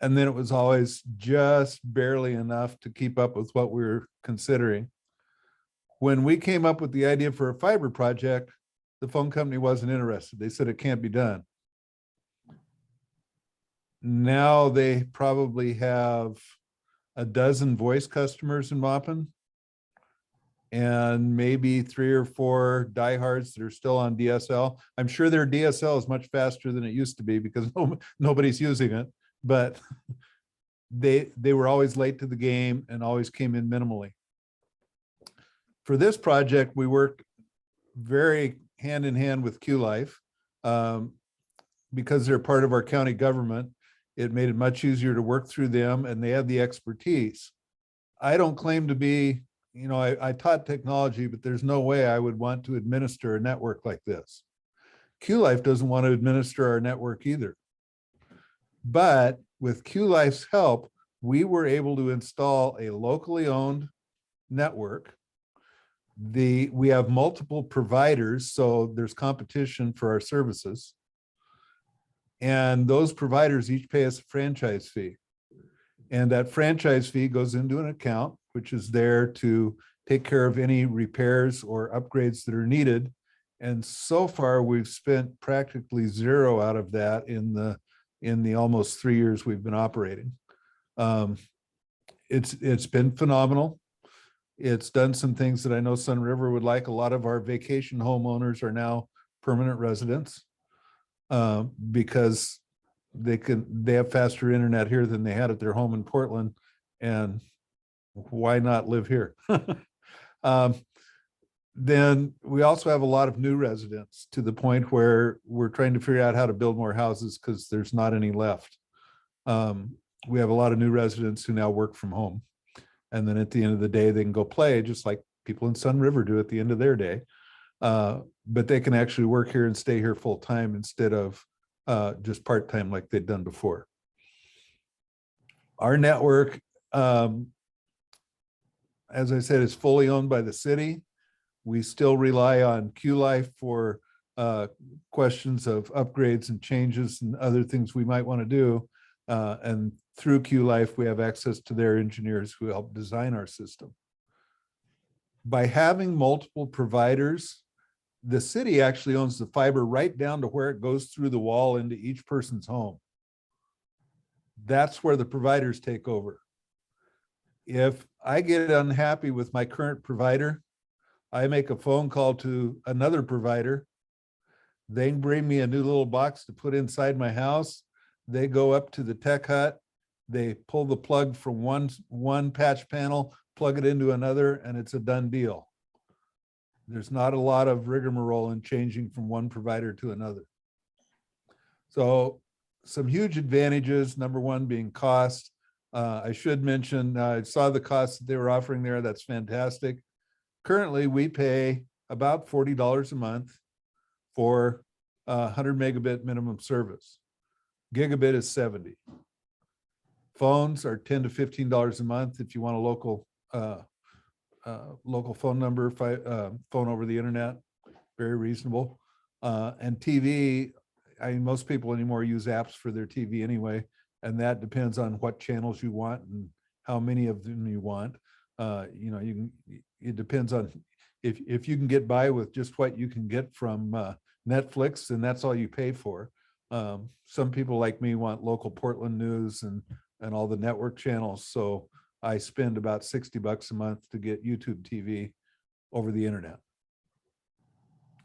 and then it was always just barely enough to keep up with what we were considering. When we came up with the idea for a fiber project, the phone company wasn't interested. They said it can't be done. Now they probably have a dozen voice customers in Maupin, and maybe 3 or 4 diehards that are still on DSL. I'm sure their DSL is much faster than it used to be because nobody's using it, but they were always late to the game and always came in minimally. For this project, we worked very hand in hand with Q-Life. Because they're part of our county government, it made it much easier to work through them, and they have the expertise. I don't claim to be, I taught technology, but there's no way I would want to administer a network like this. Q-Life doesn't want to administer our network either. But with Q-Life's help, we were able to install a locally owned network. We have multiple providers, so there's competition for our services. And those providers each pay us a franchise fee. And that franchise fee goes into an account, which is there to take care of any repairs or upgrades that are needed. And so far, we've spent practically zero out of that in the almost 3 years we've been operating. It's been phenomenal. It's done some things that I know Sunriver would like. A lot of our vacation homeowners are now permanent residents because they have faster internet here than they had at their home in Portland, and why not live here? Then we also have a lot of new residents, to the point where we're trying to figure out how to build more houses because there's not any left. We have a lot of new residents who now work from home. And then at the end of the day, they can go play just like people in Sunriver do at the end of their day. But they can actually work here and stay here full time instead of just part time like they'd done before. Our network, as I said, is fully owned by the city. We still rely on QLife for questions of upgrades and changes and other things we might want to do. And through QLife, we have access to their engineers who help design our system. By having multiple providers, the city actually owns the fiber right down to where it goes through the wall into each person's home. That's where the providers take over. If I get unhappy with my current provider, I make a phone call to another provider. They bring me a new little box to put inside my house. They go up to the tech hut. They pull the plug from one patch panel, plug it into another, and it's a done deal. There's not a lot of rigmarole in changing from one provider to another. So some huge advantages, number one being cost. I should mention, I saw the cost that they were offering there. That's fantastic. Currently, we pay about $40 a month for 100 megabit minimum service. Gigabit is 70. Phones are $10 to $15 a month if you want a local phone number, phone over the internet, very reasonable. And TV, I mean, most people anymore use apps for their TV anyway, and that depends on what channels you want and how many of them you want. You know, it depends on if you can get by with just what you can get from Netflix, and that's all you pay for. Some people like me want local Portland news and all the network channels. So I spend about $60 a month to get YouTube TV over the internet.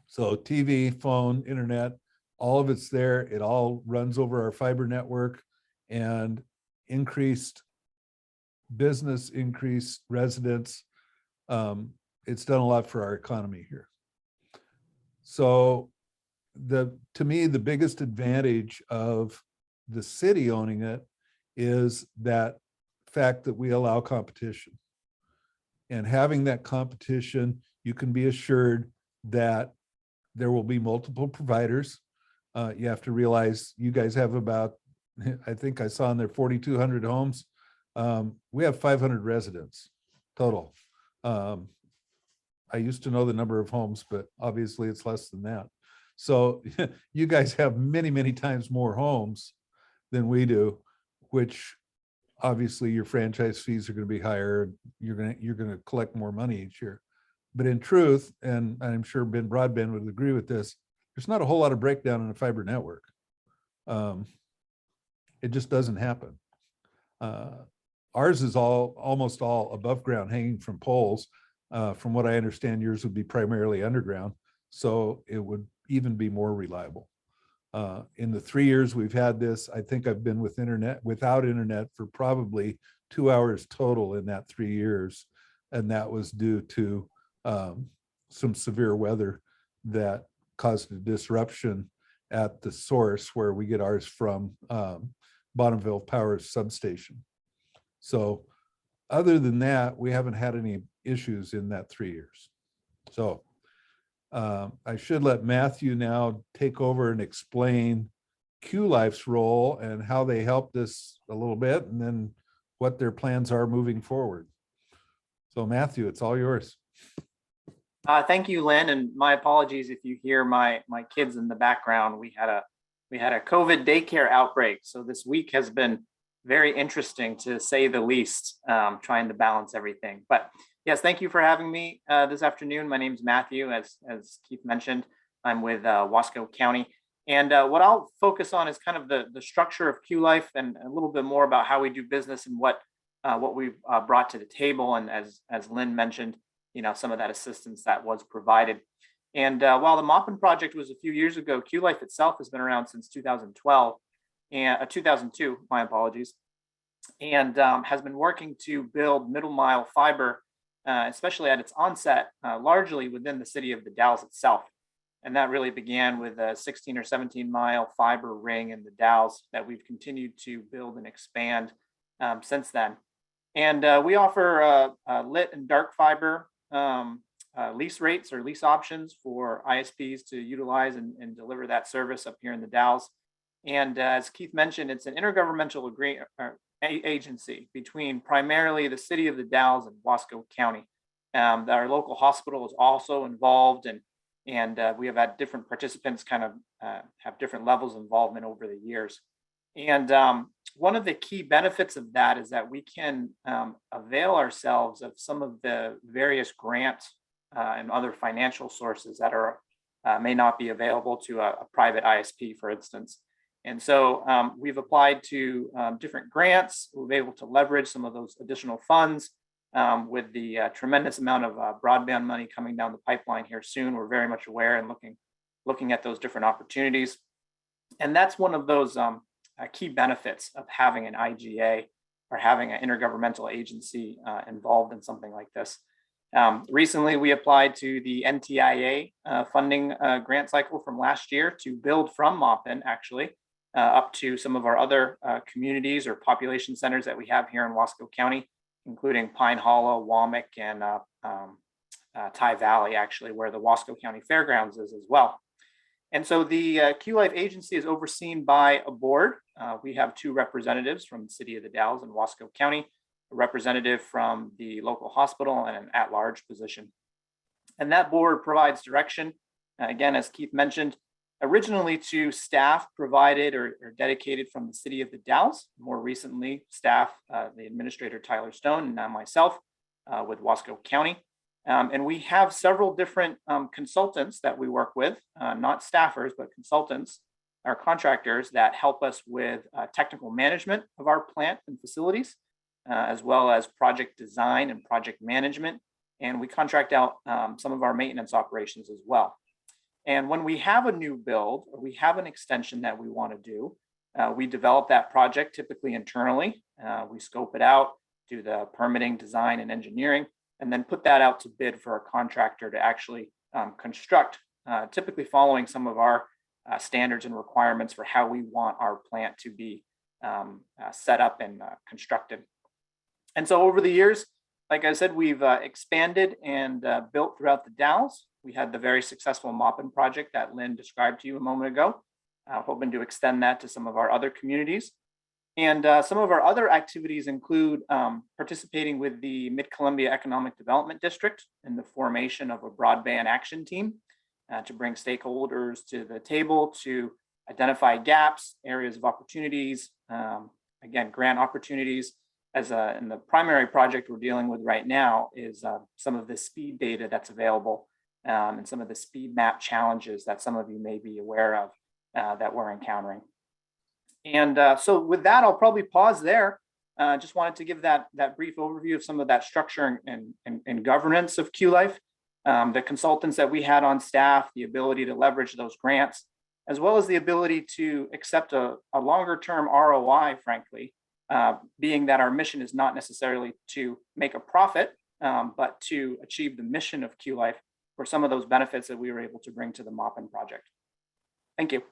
So TV, phone, internet, all of it's there. It all runs over our fiber network, and increased business, increased residents. It's done a lot for our economy here. So to me, the biggest advantage of the city owning it is that fact that we allow competition. And having that competition, you can be assured that there will be multiple providers. You have to realize you guys have about, I think I saw in there 4,200 homes. We have 500 residents total. I used to know the number of homes, but obviously it's less than that. So you guys have many, many times more homes than we do, which obviously your franchise fees are going to be higher. You're going to collect more money each year. But in truth, and I'm sure Ben Broadband would agree with this, there's not a whole lot of breakdown in a fiber network. It just doesn't happen. Ours is almost all above ground, hanging from poles. From what I understand, yours would be primarily underground, so it would even be more reliable. In the 3 years we've had this, I think I've been without internet for probably 2 hours total in that 3 years, and that was due to some severe weather that caused a disruption at the source where we get ours from, Bonneville Power's substation. So other than that, we haven't had any issues in that 3 years. So I should let Matthew now take over and explain QLife's role and how they helped us a little bit, and then what their plans are moving forward. So Matthew, it's all yours. Thank you, Lynn, and my apologies if you hear my kids in the background. We had a COVID daycare outbreak, so this week has been very interesting to say the least, trying to balance everything. But yes, thank you for having me this afternoon. My name is Matthew, as Keith mentioned. I'm with Wasco County, and what I'll focus on is kind of the structure of QLife and a little bit more about how we do business and what we've brought to the table. And as Lynn mentioned, you know, some of that assistance that was provided. And while the Moppin project was a few years ago, QLife itself has been around since 2012 and 2002, my apologies, and has been working to build middle mile fiber, especially at its onset, largely within the city of the Dalles itself. And that really began with a 16 or 17 mile fiber ring in the Dalles that we've continued to build and expand since then. And we offer lit and dark fiber lease rates or lease options for ISPs to utilize and deliver that service up here in the Dalles. And as Keith mentioned, it's an intergovernmental agency between primarily the city of the Dalles and Wasco County. Our local hospital is also involved, and we have had different participants kind of have different levels of involvement over the years. And one of the key benefits of that is that we can avail ourselves of some of the various grants and other financial sources that are may not be available to a private ISP, for instance. And so we've applied to different grants. We'll be able to leverage some of those additional funds with the tremendous amount of broadband money coming down the pipeline here soon. We're very much aware and looking at those different opportunities. And that's one of those key benefits of having an IGA or having an intergovernmental agency involved in something like this. Recently, we applied to the NTIA funding grant cycle from last year to build from Maupin, actually, up to some of our other communities or population centers that we have here in Wasco County, including Pine Hollow, Waumik, and Ty Valley, actually, where the Wasco County Fairgrounds is as well. And so the Q-Life agency is overseen by a board. We have 2 representatives from the city of the Dalles and Wasco County, a representative from the local hospital, and an at-large position. And that board provides direction, again, as Keith mentioned, originally to staff provided or dedicated from the city of the Dalles. More recently, staff, the administrator Tyler Stone, and now myself with Wasco County. And we have several different consultants that we work with, not staffers, but consultants, our contractors that help us with technical management of our plant and facilities, as well as project design and project management. And we contract out some of our maintenance operations as well. And when we have a new build or we have an extension that we want to do, we develop that project typically internally. We scope it out, do the permitting, design, and engineering, and then put that out to bid for a contractor to actually construct, typically following some of our standards and requirements for how we want our plant to be set up and constructed. And so over the years, like I said, we've expanded and built throughout the Dalles. We had the very successful Maupin project that Lynn described to you a moment ago, hoping to extend that to some of our other communities. And some of our other activities include participating with the Mid-Columbia Economic Development District in the formation of a broadband action team to bring stakeholders to the table to identify gaps, areas of opportunities, again, grant opportunities. In the primary project we're dealing with right now is some of the speed data that's available and some of the speed map challenges that some of you may be aware of that we're encountering. And so with that, I'll probably pause there. Just wanted to give that brief overview of some of that structure and governance of Q-Life, the consultants that we had on staff, the ability to leverage those grants, as well as the ability to accept a longer term ROI, frankly, being that our mission is not necessarily to make a profit, but to achieve the mission of Q-Life for some of those benefits that we were able to bring to the Maupin project. Thank you.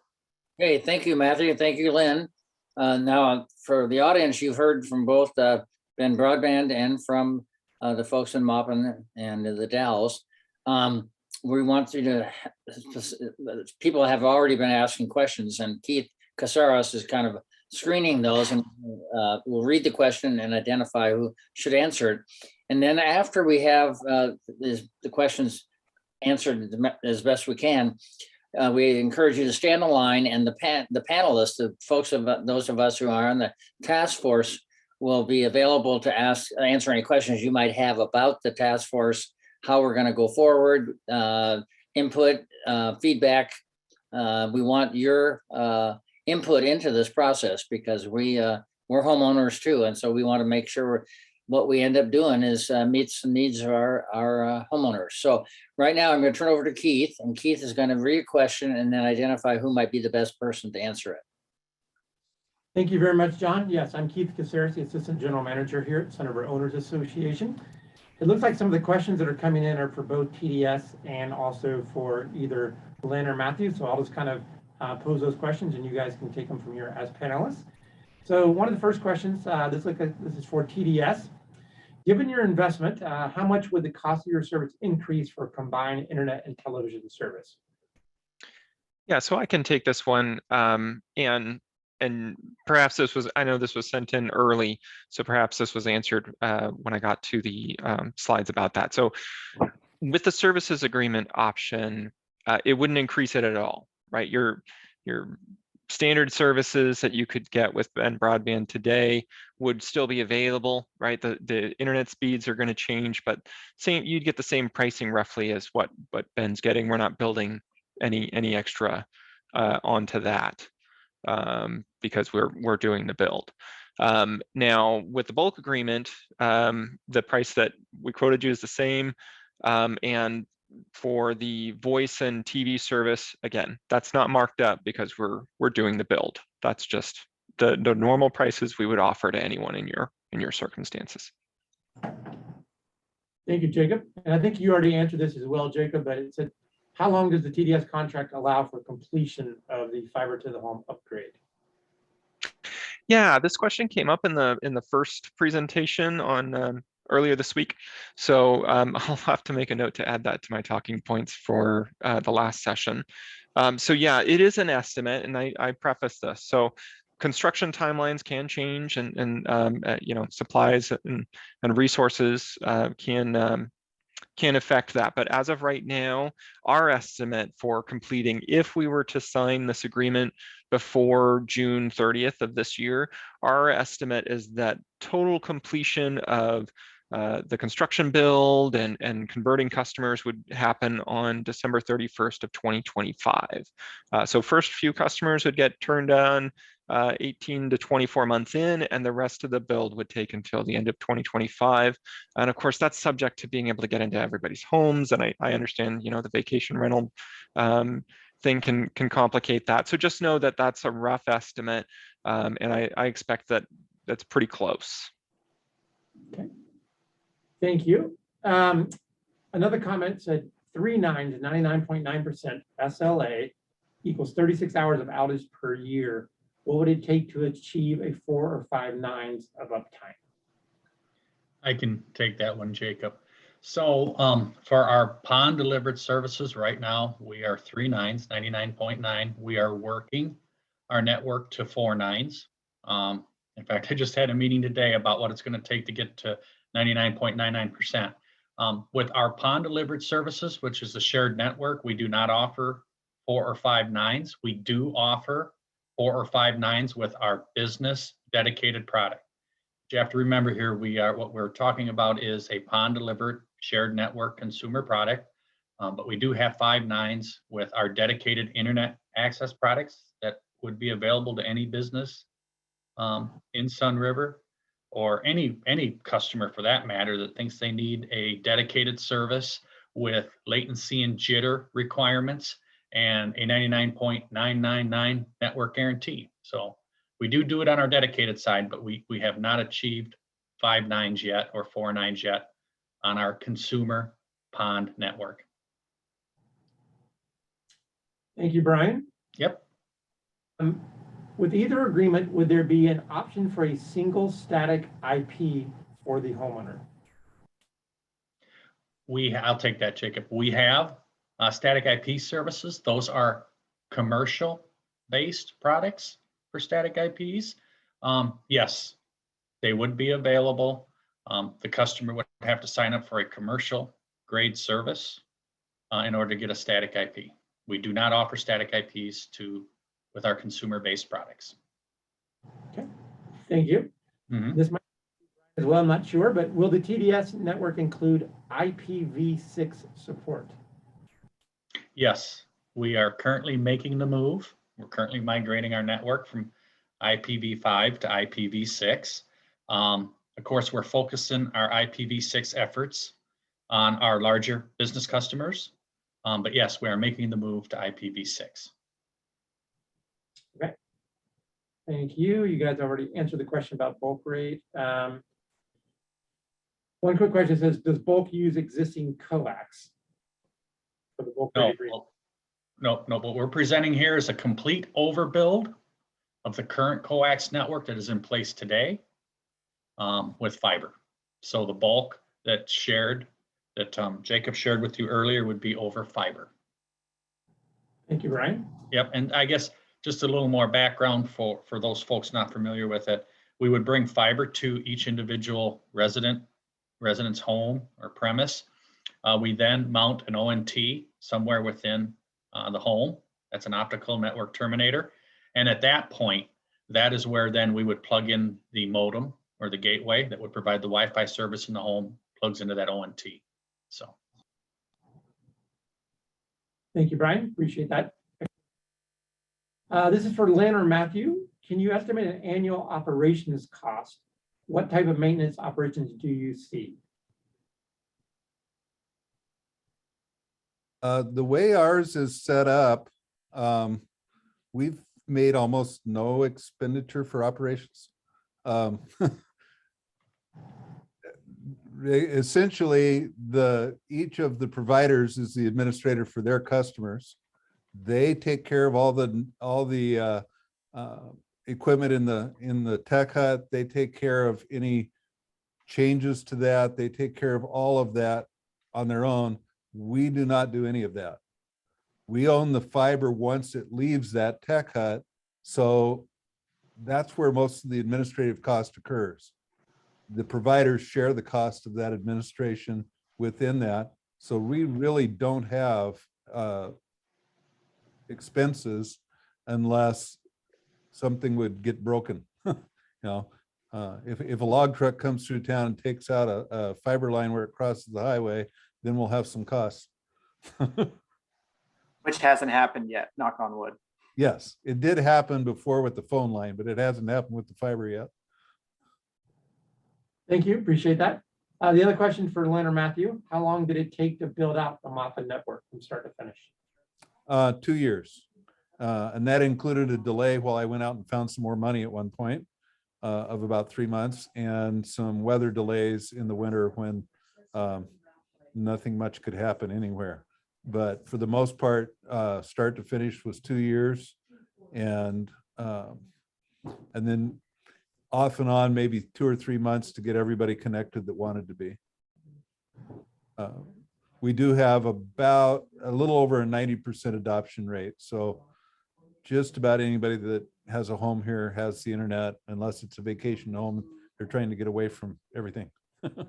Hey, thank you, Matthew. Thank you, Lynn. Now, for the audience, you've heard from both Ben Broadband and from the folks in Maupin and the Dalles. We want you to, people have already been asking questions, and Keith Casares is kind of screening those, and we'll read the question and identify who should answer it. And then after we have the questions answered as best we can, we encourage you to stand in line, and the panelists, the folks those of us who are on the task force, will be available to answer any questions you might have about the task force, how we're going to go forward, input, feedback. We want your input into this process because we're homeowners too, and so we want to make sure what we end up doing is meets the needs of our homeowners. So right now I'm going to turn over to Keith, and Keith is going to read a question and then identify who might be the best person to answer it. Thank you very much, John. Yes, I'm Keith Casares, the Assistant General Manager here at Sunriver Owners Association. It looks like some of the questions that are coming in are for both TDS and also for either Lynn or Matthew. So I'll just kind of pose those questions and you guys can take them from here as panelists. So one of the first questions, this is for TDS. Given your investment, how much would the cost of your service increase for combined internet and television service? Yeah, so I can take this one. And perhaps this was, I know this was sent in early, so perhaps this was answered when I got to the slides about that. So with the services agreement option, it wouldn't increase it at all, right? Your standard services that you could get with Ben Broadband today would still be available, right? The internet speeds are going to change, but you'd get the same pricing roughly as what Ben's getting. We're not building any extra onto that because we're doing the build. Now with the bulk agreement, the price that we quoted you is the same, and for the voice and TV service, again, that's not marked up because we're doing the build. That's just the normal prices we would offer to anyone in your circumstances. Thank you, Jacob. And I think you already answered this as well, Jacob, but it said, how long does the TDS contract allow for completion of the fiber to the home upgrade? Yeah, this question came up in the first presentation on earlier this week. So I'll have to make a note to add that to my talking points for the last session. So yeah, it is an estimate, and I preface this. So construction timelines can change, and you know, supplies and resources can affect that. But as of right now, our estimate for completing, if we were to sign this agreement before June 30th of this year, our estimate is that total completion of the construction build and converting customers would happen on December 31st of 2025. So first few customers would get turned on 18 to 24 months in, and the rest of the build would take until the end of 2025. And of course, that's subject to being able to get into everybody's homes. And I understand, you know, the vacation rental thing can complicate that. So just know that that's a rough estimate, and I expect that that's pretty close. Okay. Thank you. Another comment said 3 nines, 99.9% SLA equals 36 hours of outage per year. What would it take to achieve a 4 or 5 nines of uptime? I can take that one, Jacob. So for our PON delivered services right now, we are 3 nines, 99.9. We are working our network to 4 nines. In fact, I just had a meeting today about what it's going to take to get to 99.99%. With our PON delivered services, which is a shared network, we do not offer 4 or 5 nines. We do offer 4 or 5 nines with our business dedicated product. You have to remember here, what we're talking about is a PON delivered shared network consumer product, but we do have 5 nines with our dedicated internet access products that would be available to any business in Sunriver, or any customer for that matter that thinks they need a dedicated service with latency and jitter requirements and a 99.999 network guarantee. So we do it on our dedicated side, but we have not achieved 5 nines yet or 4 nines yet on our consumer PON network. Thank you, Brian. Yep. With either agreement, would there be an option for a single static IP for the homeowner? I'll take that, Jacob. We have static IP services. Those are commercial-based products for static IPs. Yes, they would be available. The customer would have to sign up for a commercial grade service in order to get a static IP. We do not offer static IPs with our consumer-based products. Okay, thank you. This might be as well, I'm not sure, but will the TDS network include IPv6 support? Yes, we are currently making the move. We're currently migrating our network from IPv5 to IPv6. Of course, we're focusing our IPv6 efforts on our larger business customers. But yes, we are making the move to IPv6. Okay. Thank you. You guys already answered the question about bulk rate. One quick question says, does bulk use existing coax for the bulk rate agreement? No. What we're presenting here is a complete overbuild of the current coax network that is in place today with fiber. So the bulk that's shared, that Jacob shared with you earlier, would be over fiber. Thank you, Brian. Yep, and I guess just a little more background for those folks not familiar with it. We would bring fiber to each individual resident's home or premise. We then mount an ONT somewhere within the home. That's an optical network terminator. And at that point, that is where then we would plug in the modem or the gateway that would provide the Wi-Fi service in the home, plugs into that ONT. So. Thank you, Brian. Appreciate that. This is for Lynn or Matthew. Can you estimate an annual operations cost? What type of maintenance operations do you see? The way ours is set up, we've made almost no expenditure for operations. Essentially, each of the providers is the administrator for their customers. They take care of all the equipment in the tech hut. They take care of any changes to that. They take care of all of that on their own. We do not do any of that. We own the fiber once it leaves that tech hut. So that's where most of the administrative cost occurs. The providers share the cost of that administration within that. So we really don't have expenses unless something would get broken. If a log truck comes through town and takes out a fiber line where it crosses the highway, then we'll have some costs. Which hasn't happened yet, knock on wood. Yes, it did happen before with the phone line, but it hasn't happened with the fiber yet. Thank you. Appreciate that. The other question for Lynn or Matthew, how long did it take to build out the Moffett network from start to finish? 2 years. And that included a delay while I went out and found some more money at one point of about 3 months, and some weather delays in the winter when nothing much could happen anywhere. But for the most part, start to finish was 2 years, and then off and on maybe 2 or 3 months to get everybody connected that wanted to be. We do have about a little over a 90% adoption rate. So just about anybody that has a home here has the internet, unless it's a vacation home. They're trying to get away from everything. Got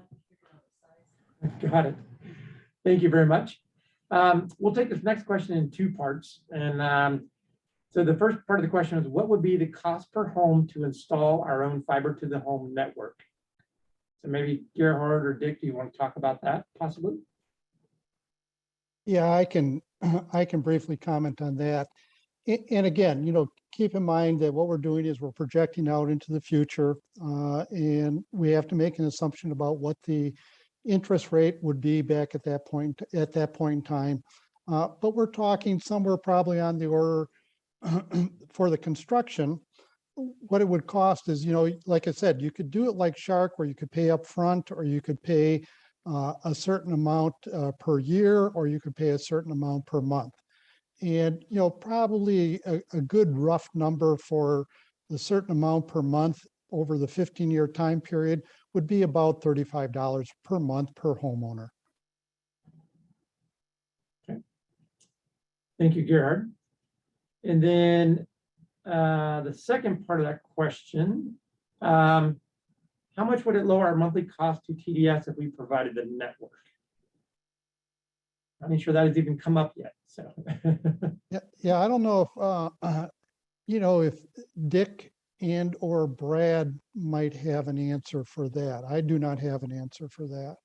it. Thank you very much. We'll take this next question in 2 parts. And so the first part of the question is, what would be the cost per home to install our own fiber to the home network? So maybe Gerhard or Dick, do you want to talk about that possibly? Yeah, I can briefly comment on that. And again, keep in mind that what we're doing is we're projecting out into the future, and we have to make an assumption about what the interest rate would be back at that point in time. But we're talking somewhere probably on the order for the construction. What it would cost is, like I said, you could do it like Shark, where you could pay up front, or you could pay a certain amount per year, or you could pay a certain amount per month. And, probably a good rough number for the certain amount per month over the 15-year time period would be about $35 per month per homeowner. Okay. Thank you, Gerhard. And then the second part of that question, how much would it lower our monthly cost to TDS if we provided the network? I'm not sure that has even come up yet. So yeah, I don't know if if Dick and or Brad might have an answer for that. I do not have an answer for that.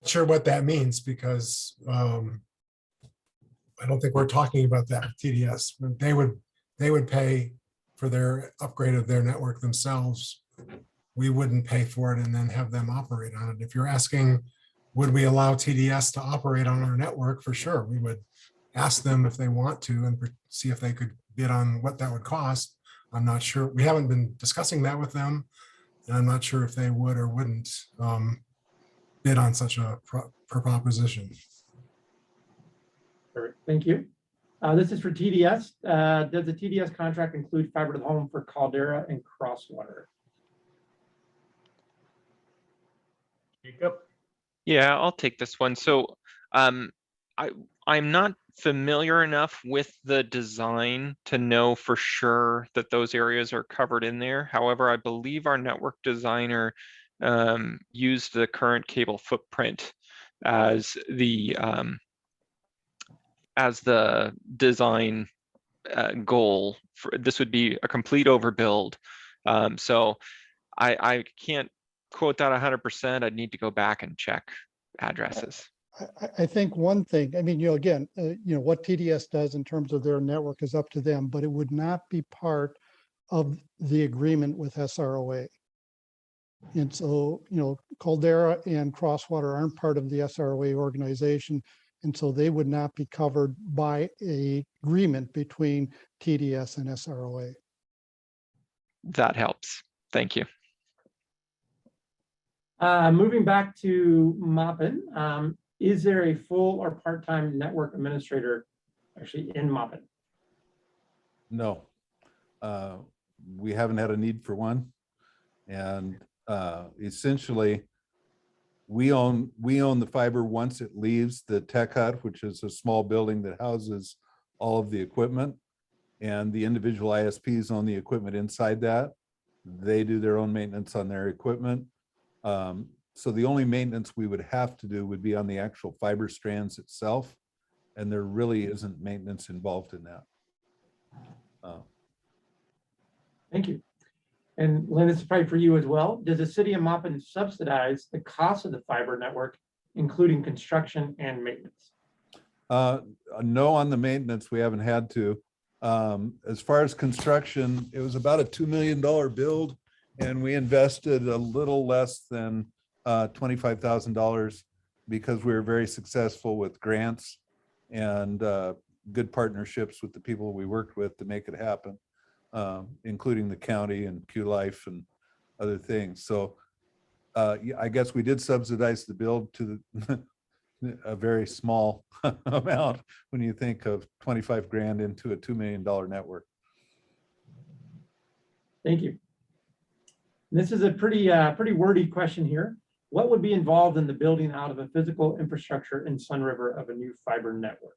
Sure what that means, because I don't think we're talking about that with TDS. But they would pay for their upgrade of their network themselves. We wouldn't pay for it and then have them operate on it. If you're asking, would we allow TDS to operate on our network? For sure, we would ask them if they want to and see if they could bid on what that would cost. I'm not sure. We haven't been discussing that with them, and I'm not sure if they would or wouldn't bid on such a proposition. Perfect. Thank you. This is for TDS. Does the TDS contract include fiber to the home for Caldera and Crosswater? Jacob? Yeah, I'll take this one. So um, I'm not familiar enough with the design to know for sure that those areas are covered in there. However, I believe our network designer used the current cable footprint as the design goal. This would be a complete overbuild. So I can't quote that 100%. I'd need to go back and check addresses. I think one thing, I mean, again, what TDS does in terms of their network is up to them, but it would not be part of the agreement with SROA. And so, Caldera and Crosswater aren't part of the SROA organization. And so they would not be covered by a agreement between TDS and SROA. That helps. Thank you. Moving back to Moppin, is there a full or part-time network administrator actually in Moppin? No. We haven't had a need for one. And essentially, we own the fiber once it leaves the tech hut, which is a small building that houses all of the equipment, and the individual ISPs own the equipment inside that. They do their own maintenance on their equipment. So the only maintenance we would have to do would be on the actual fiber strands itself, and there really isn't maintenance involved in that. Thank you. And Lynn, this is probably for you as well. Does the city of Moppin subsidize the cost of the fiber network, including construction and maintenance? No, on the maintenance, we haven't had to. As far as construction, it was about a $2 million build, and we invested a little less than $25,000 because we were very successful with grants and good partnerships with the people we worked with to make it happen, including the county and Q-Life and other things. So I guess we did subsidize the build to a very small amount when you think of 25 grand into a $2 million network. Thank you. This is a pretty wordy question here. What would be involved in the building out of a physical infrastructure in Sunriver of a new fiber network?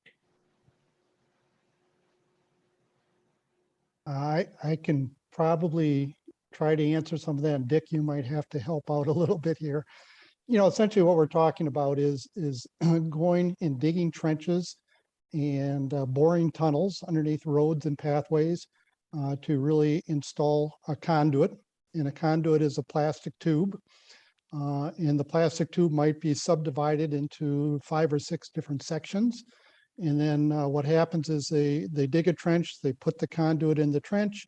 I can probably try to answer some of that. And Dick, you might have to help out a little bit here. Essentially what we're talking about is going and digging trenches and boring tunnels underneath roads and pathways to really install a conduit. And a conduit is a plastic tube. And the plastic tube might be subdivided into 5 or 6 different sections. And then what happens is they dig a trench, they put the conduit in the trench,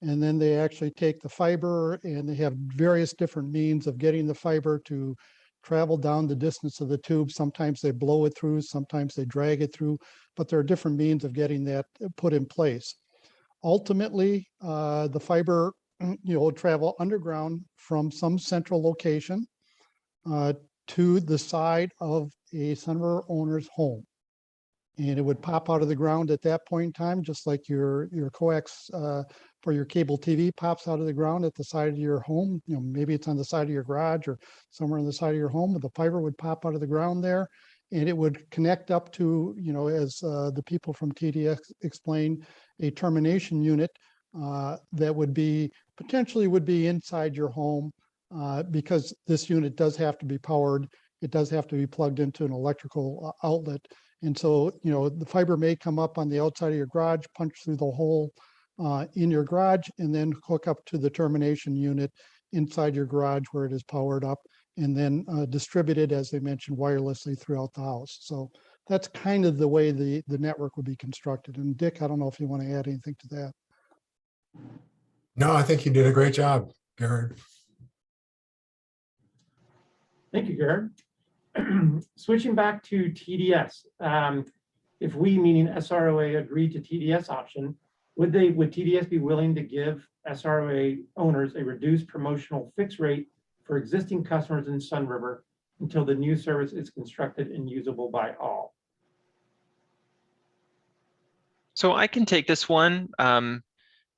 and then they actually take the fiber, and they have various different means of getting the fiber to travel down the distance of the tube. Sometimes they blow it through, sometimes they drag it through, but there are different means of getting that put in place. Ultimately, the fiber will travel underground from some central location to the side of a Sunriver owner's home. And it would pop out of the ground at that point in time, just like your coax for your cable TV pops out of the ground at the side of your home. Maybe it's on the side of your garage or somewhere on the side of your home, but the fiber would pop out of the ground there, and it would connect up to, as the people from TDS explained, a termination unit that would be potentially inside your home because this unit does have to be powered. It does have to be plugged into an electrical outlet. And so, the fiber may come up on the outside of your garage, punch through the hole in your garage, and then hook up to the termination unit inside your garage where it is powered up, and then distributed, as they mentioned, wirelessly throughout the house. So that's kind of the way the network would be constructed. And Dick, I don't know if you want to add anything to that. No, I think you did a great job, Garrett. Thank you, Garrett. Switching back to TDS, if we, meaning SROA, agreed to TDS option, would TDS be willing to give SROA owners a reduced promotional fixed rate for existing customers in Sunriver until the new service is constructed and usable by all? So I can take this one.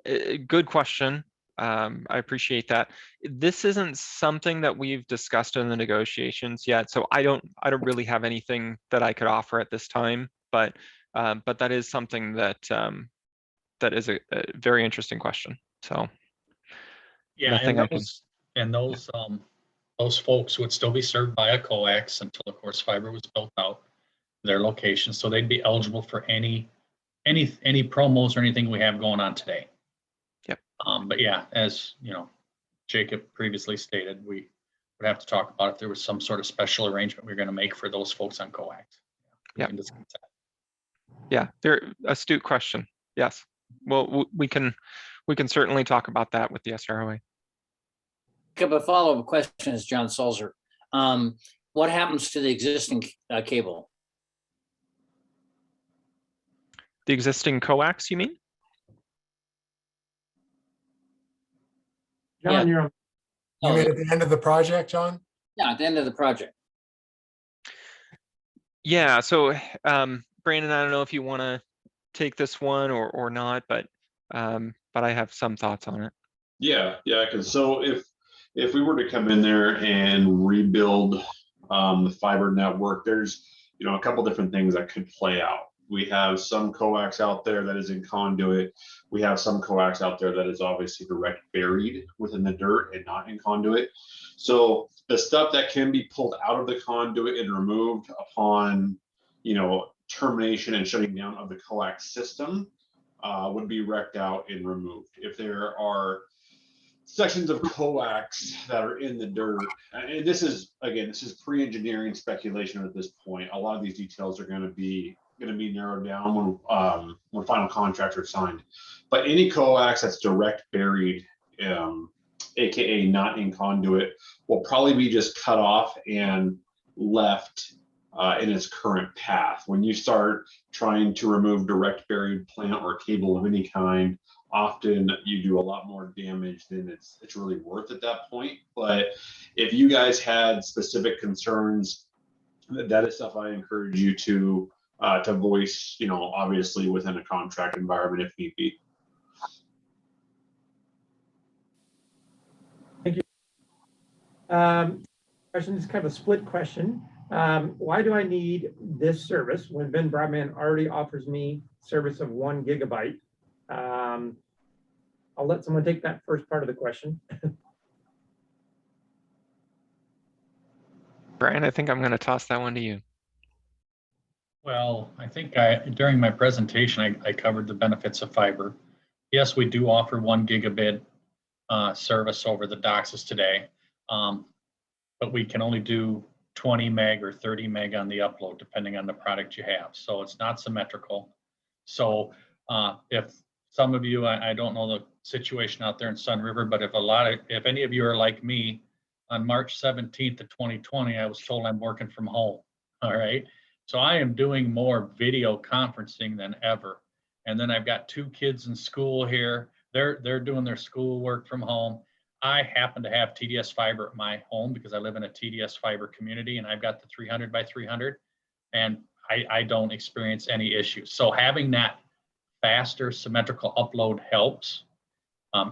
Good question. I appreciate that. This isn't something that we've discussed in the negotiations yet, so I don't really have anything that I could offer at this time. But that is something that that is a very interesting question. So Yeah, nothing I can. Those folks would still be served by a coax until, of course, fiber was built out their location, so they'd be eligible for any promos or anything we have going on today. Yep. But yeah, as you know, Jacob previously stated, we would have to talk about if there was some sort of special arrangement we're going to make for those folks on coax. Yeah. Yeah, they're astute question. Yes. Well, we can certainly talk about that with the SROA. A follow-up question is John Sulzer. What happens to the existing cable? The existing coax, you mean? John, you're on. You mean at the end of the project, John? Yeah, at the end of the project. Yeah, so Brandon, I don't know if you want to take this one or not, but I have some thoughts on it. Yeah, because so if we were to come in there and rebuild the fiber network, there's a couple different things that could play out. We have some coax out there that is in conduit. We have some coax out there that is obviously direct buried within the dirt and not in conduit. So the stuff that can be pulled out of the conduit and removed upon, termination and shutting down of the coax system would be wrecked out and removed. If there are sections of coax that are in the dirt, and this is pre-engineering speculation at this point. A lot of these details are going to be narrowed down when final contracts are signed. But any coax that's direct buried, aka not in conduit, will probably be just cut off and left in its current path. When you start trying to remove direct buried plant or cable of any kind, often you do a lot more damage than it's really worth at that point. But if you guys had specific concerns, that is stuff I encourage you to voice, obviously within a contract environment if need be. Thank you. Question is kind of a split question. Why do I need this service when Ben Broadband already offers me service of 1 gigabyte? I'll let someone take that first part of the question. Brian, I think I'm going to toss that one to you. Well, I think during my presentation, I covered the benefits of fiber. Yes, we do offer 1 gigabit service over the DOCSIS today, but we can only do 20 meg or 30 meg on the upload, depending on the product you have. So it's not symmetrical. So if some of you, I don't know the situation out there in Sunriver, but if any of you are like me, on March 17th of 2020, I was told I'm working from home. All right. So I am doing more video conferencing than ever. And then I've got 2 kids in school here. They're doing their schoolwork from home. I happen to have TDS fiber at my home because I live in a TDS fiber community, and I've got the 300 by 300, and I don't experience any issues. So having that faster symmetrical upload helps.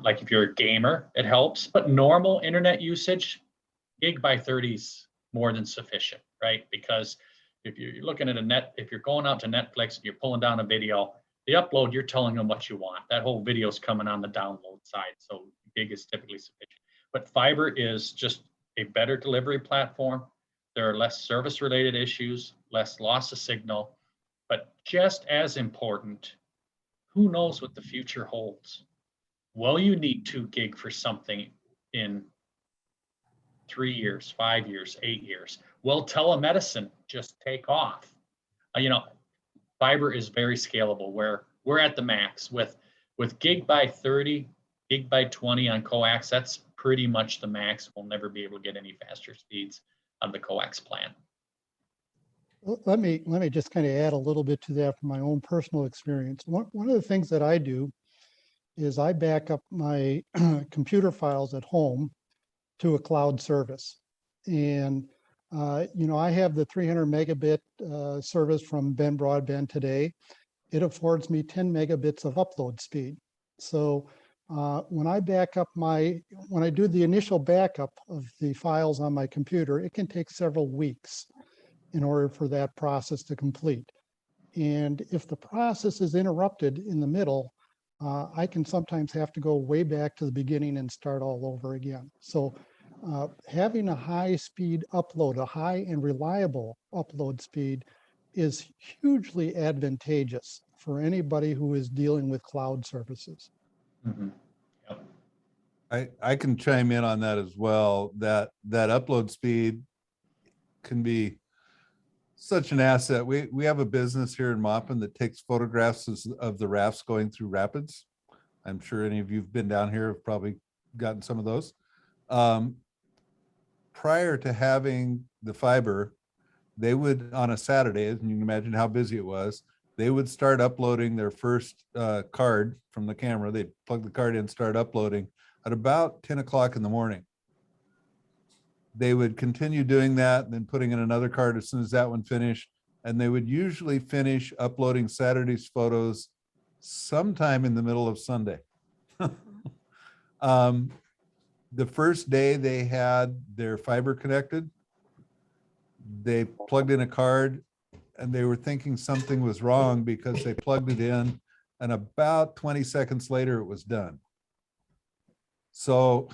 Like if you're a gamer, it helps, but normal internet usage, gig by 30 is more than sufficient, right? Because if you're looking at if you're going out to Netflix and you're pulling down a video, the upload, you're telling them what you want. That whole video is coming on the download side. So gig is typically sufficient. But fiber is just a better delivery platform. There are less service related issues, less loss of signal, but just as important, who knows what the future holds? Will you need 2 gig for something in 3 years, 5 years, 8 years? Will telemedicine just take off? Fiber is very scalable, where we're at the max with gig by 30, gig by 20 on coax. That's pretty much the max. We'll never be able to get any faster speeds on the coax plan. Let me just kind of add a little bit to that from my own personal experience. One of the things that I do is I back up my computer files at home to a cloud service. And, I have the 300 megabit service from Ben Broadband today. It affords me 10 megabits of upload speed. So When I do the initial backup of the files on my computer, it can take several weeks in order for that process to complete. And if the process is interrupted in the middle, I can sometimes have to go way back to the beginning and start all over again. So having a high-speed upload, a high and reliable upload speed is hugely advantageous for anybody who is dealing with cloud services. Mhm. I can chime in on that as well. That upload speed can be such an asset. We have a business here in Maupin that takes photographs of the rafts going through rapids. I'm sure any of you have been down here have probably gotten some of those. Prior to having the fiber, they would, on a Saturday, and you can imagine how busy it was, they would start uploading their first card from the camera. They'd plug the card in, start uploading at about 10 o'clock in the morning. They would continue doing that, and then putting in another card as soon as that one finished. And they would usually finish uploading Saturday's photos sometime in the middle of Sunday. The first day they had their fiber connected, they plugged in a card and they were thinking something was wrong because they plugged it in and about 20 seconds later it was done. So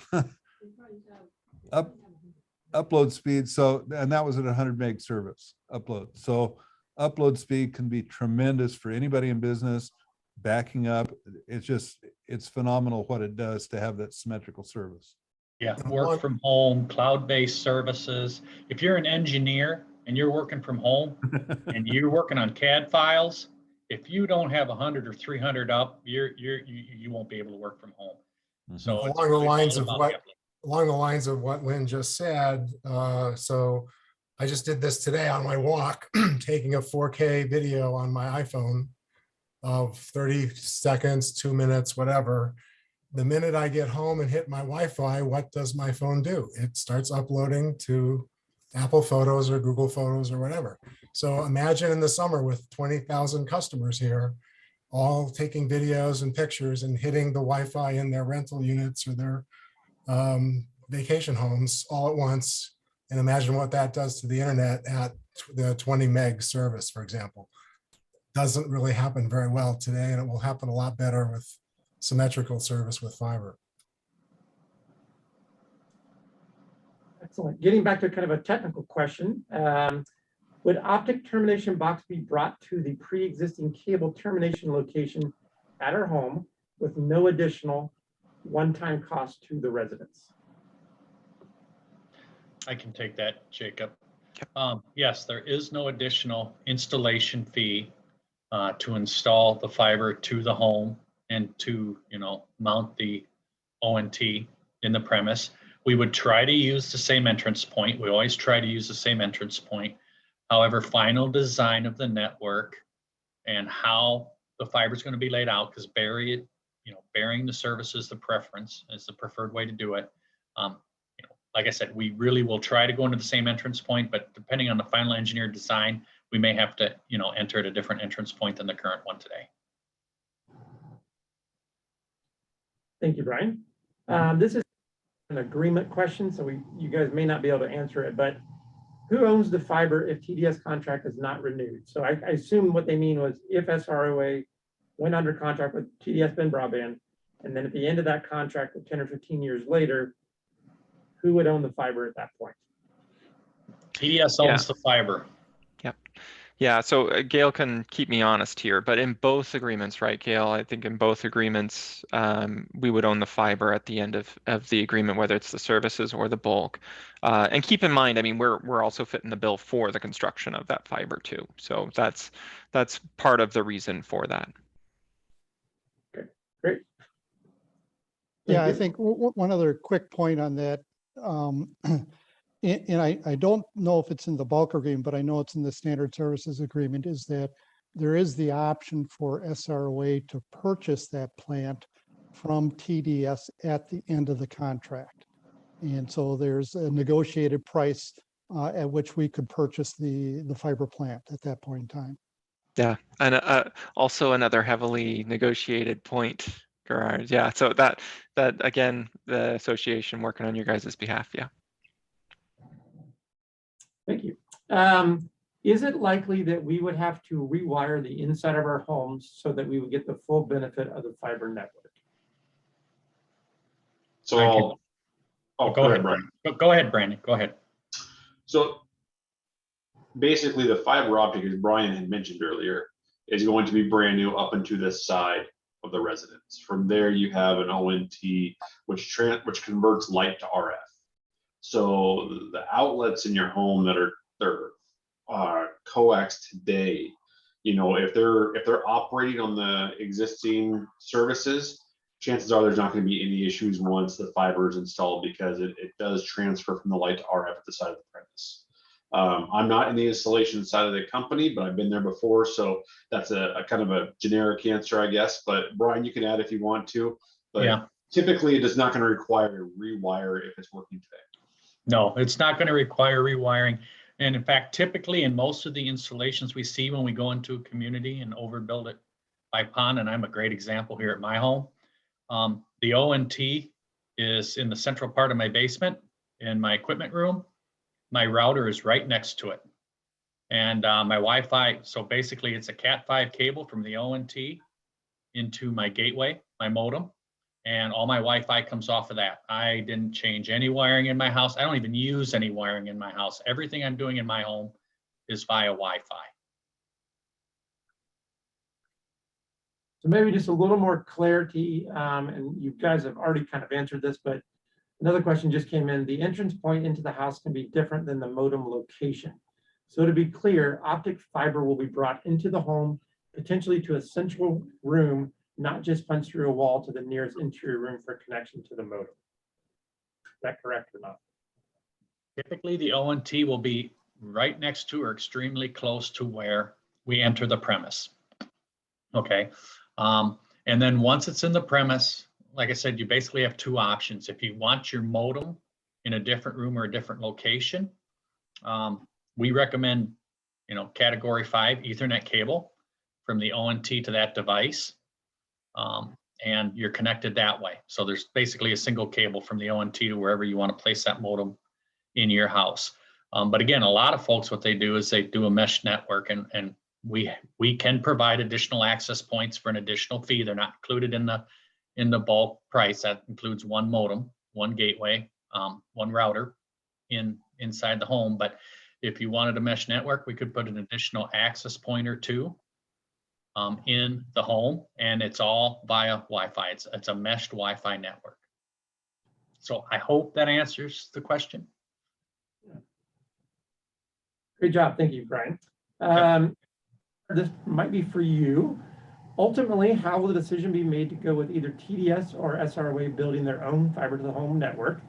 upload speed. So, and that was at 100 meg service upload. So upload speed can be tremendous for anybody in business. Backing up, it's phenomenal what it does to have that symmetrical service. Yeah, work from home, cloud-based services. If you're an engineer and you're working from home and you're working on CAD files, if you don't have 100 or 300 up, you won't be able to work from home. So it's along the really lines all of about what the along the lines of what Lynn just said. So I just did this today on my walk, taking a 4K video on my iPhone of 30 seconds, 2 minutes, whatever. The minute I get home and hit my Wi-Fi, what does my phone do? It starts uploading to Apple Photos or Google Photos or whatever. So imagine in the summer with 20,000 customers here, all taking videos and pictures and hitting the Wi-Fi in their rental units or their vacation homes all at once. And imagine what that does to the internet at the 20 meg service, for example. Doesn't really happen very well today, and it will happen a lot better with symmetrical service with fiber. Excellent. Getting back to kind of a technical question, would optic termination box be brought to the pre-existing cable termination location at our home with no additional one-time cost to the residents? I can take that, Jacob. Yes, there is no additional installation fee to install the fiber to the home and to, mount the ONT in the premise. We would try to use the same entrance point. We always try to use the same entrance point. However, final design of the network and how the fiber is going to be laid out, because burying the service is the preference, is the preferred way to do it. Like I said, we really will try to go into the same entrance point, but depending on the final engineered design, we may have to, enter at a different entrance point than the current one today. Thank you, Brian. This is an agreement question, so you guys may not be able to answer it, but who owns the fiber if TDS contract is not renewed? So I assume what they mean was if SROA went under contract with TDS Ben Broadband, and then at the end of that contract, 10 or 15 years later, who would own the fiber at that point? TDS owns the fiber. Yep. Yeah, so Gail can keep me honest here, but in both agreements, right, Gail? I think in both agreements, we would own the fiber at the end of the agreement, whether it's the services or the bulk. And keep in mind, I mean, we're also fitting the bill for the construction of that fiber too. So that's part of the reason for that. Okay, great. Yeah, I think one other quick point on that. And I don't know if it's in the bulk agreement, but I know it's in the standard services agreement, is that there is the option for SROA to purchase that plant from TDS at the end of the contract. And so there's a negotiated price at which we could purchase the fiber plant at that point in time. Yeah, and also another heavily negotiated point garage. Yeah, so that again, the association working on your guys' behalf. Yeah. Thank you. Is it likely that we would have to rewire the inside of our homes so that we would get the full benefit of the fiber network? So I can- I'll, oh, Go ahead, Brian. Go ahead, Brandon. Go ahead. So basically the fiber optic, as Brian had mentioned earlier, is going to be brand new up into the side of the residence. From there, you have an ONT, which converts light to RF. So the outlets in your home that are coax today, you know, if they're operating on the existing services, chances are there's not going to be any issues once the fiber is installed, because it does transfer from the light to RF at the side of the premise. I'm not in the installation side of the company, but I've been there before, so that's a kind of a generic answer, I guess. But Brian, you can add if you want to. But Yeah. typically, it is not going to require a rewire if it's working today. No, it's not going to require rewiring. And in fact, typically in most of the installations we see when we go into a community and overbuild it by pond, and I'm a great example here at my home, the ONT is in the central part of my basement in my equipment room. My router is right next to it. And my Wi-Fi, so basically it's a Cat5 cable from the ONT into my gateway, my modem, and all my Wi-Fi comes off of that. I didn't change any wiring in my house. I don't even use any wiring in my house. Everything I'm doing in my home is via Wi-Fi. So maybe just a little more clarity, and you guys have already kind of answered this, but another question just came in. The entrance point into the house can be different than the modem location. So to be clear, optic fiber will be brought into the home, potentially to a central room, not just punch through a wall to the nearest interior room for connection to the modem. Is that correct or not? Typically, the ONT will be right next to or extremely close to where we enter the premise. Okay. And then once it's in the premise, like I said, you basically have two options. If you want your modem in a different room or a different location, we recommend, category 5 Ethernet cable from the ONT to that device. And you're connected that way. So there's basically a single cable from the ONT to wherever you want to place that modem in your house. But again, a lot of folks, what they do is they do a mesh network, and we can provide additional access points for an additional fee. They're not included in the bulk price. That includes one modem, one gateway, one router inside the home. But if you wanted a mesh network, we could put an additional access point or two in the home, and it's all via Wi-Fi. It's a meshed Wi-Fi network. So I hope that answers the question. Great job. Thank you, Brian. This might be for you. Ultimately, how will the decision be made to go with either TDS or SROA building their own fiber to the home network?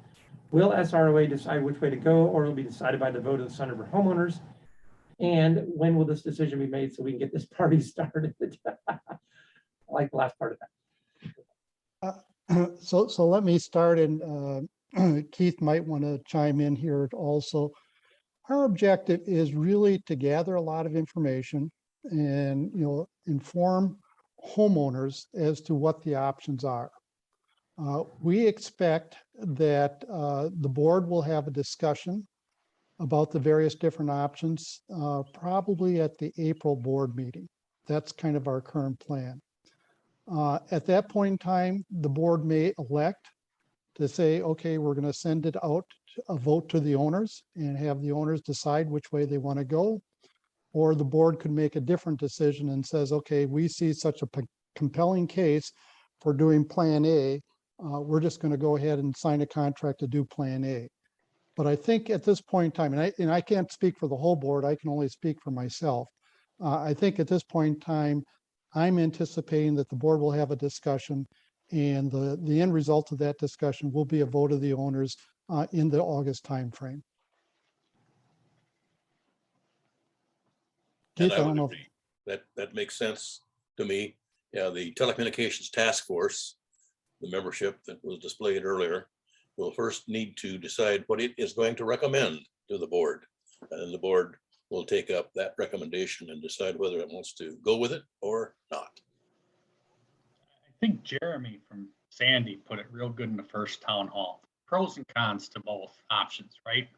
Will SROA decide which way to go, or will it be decided by the vote of the Sunriver homeowners? And when will this decision be made so we can get this party started? I like the last part of that. So let me start, and Keith might want to chime in here also. Our objective is really to gather a lot of information and inform homeowners as to what the options are. We expect that the board will have a discussion about the various different options, probably at the April board meeting. That's kind of our current plan. At that point in time, the board may elect to say, okay, we're going to send it out, a vote to the owners, and have the owners decide which way they want to go. Or the board could make a different decision and says, okay, we see such a compelling case for doing Plan A. We're just going to go ahead and sign a contract to do Plan A. But I think at this point in time, and I can't speak for the whole board, I can only speak for myself. I think at this point in time, I'm anticipating that the board will have a discussion, and the end result of that discussion will be a vote of the owners in the August timeframe. And Keith, I I don't would know. agree. That makes sense to me. Yeah, the Telecommunications Task Force, the membership that was displayed earlier, will first need to decide what it is going to recommend to the board. And then the board will take up that recommendation and decide whether it wants to go with it or not. I think Jeremy from Sandy put it real good in the first town hall. Pros and cons to both options, right?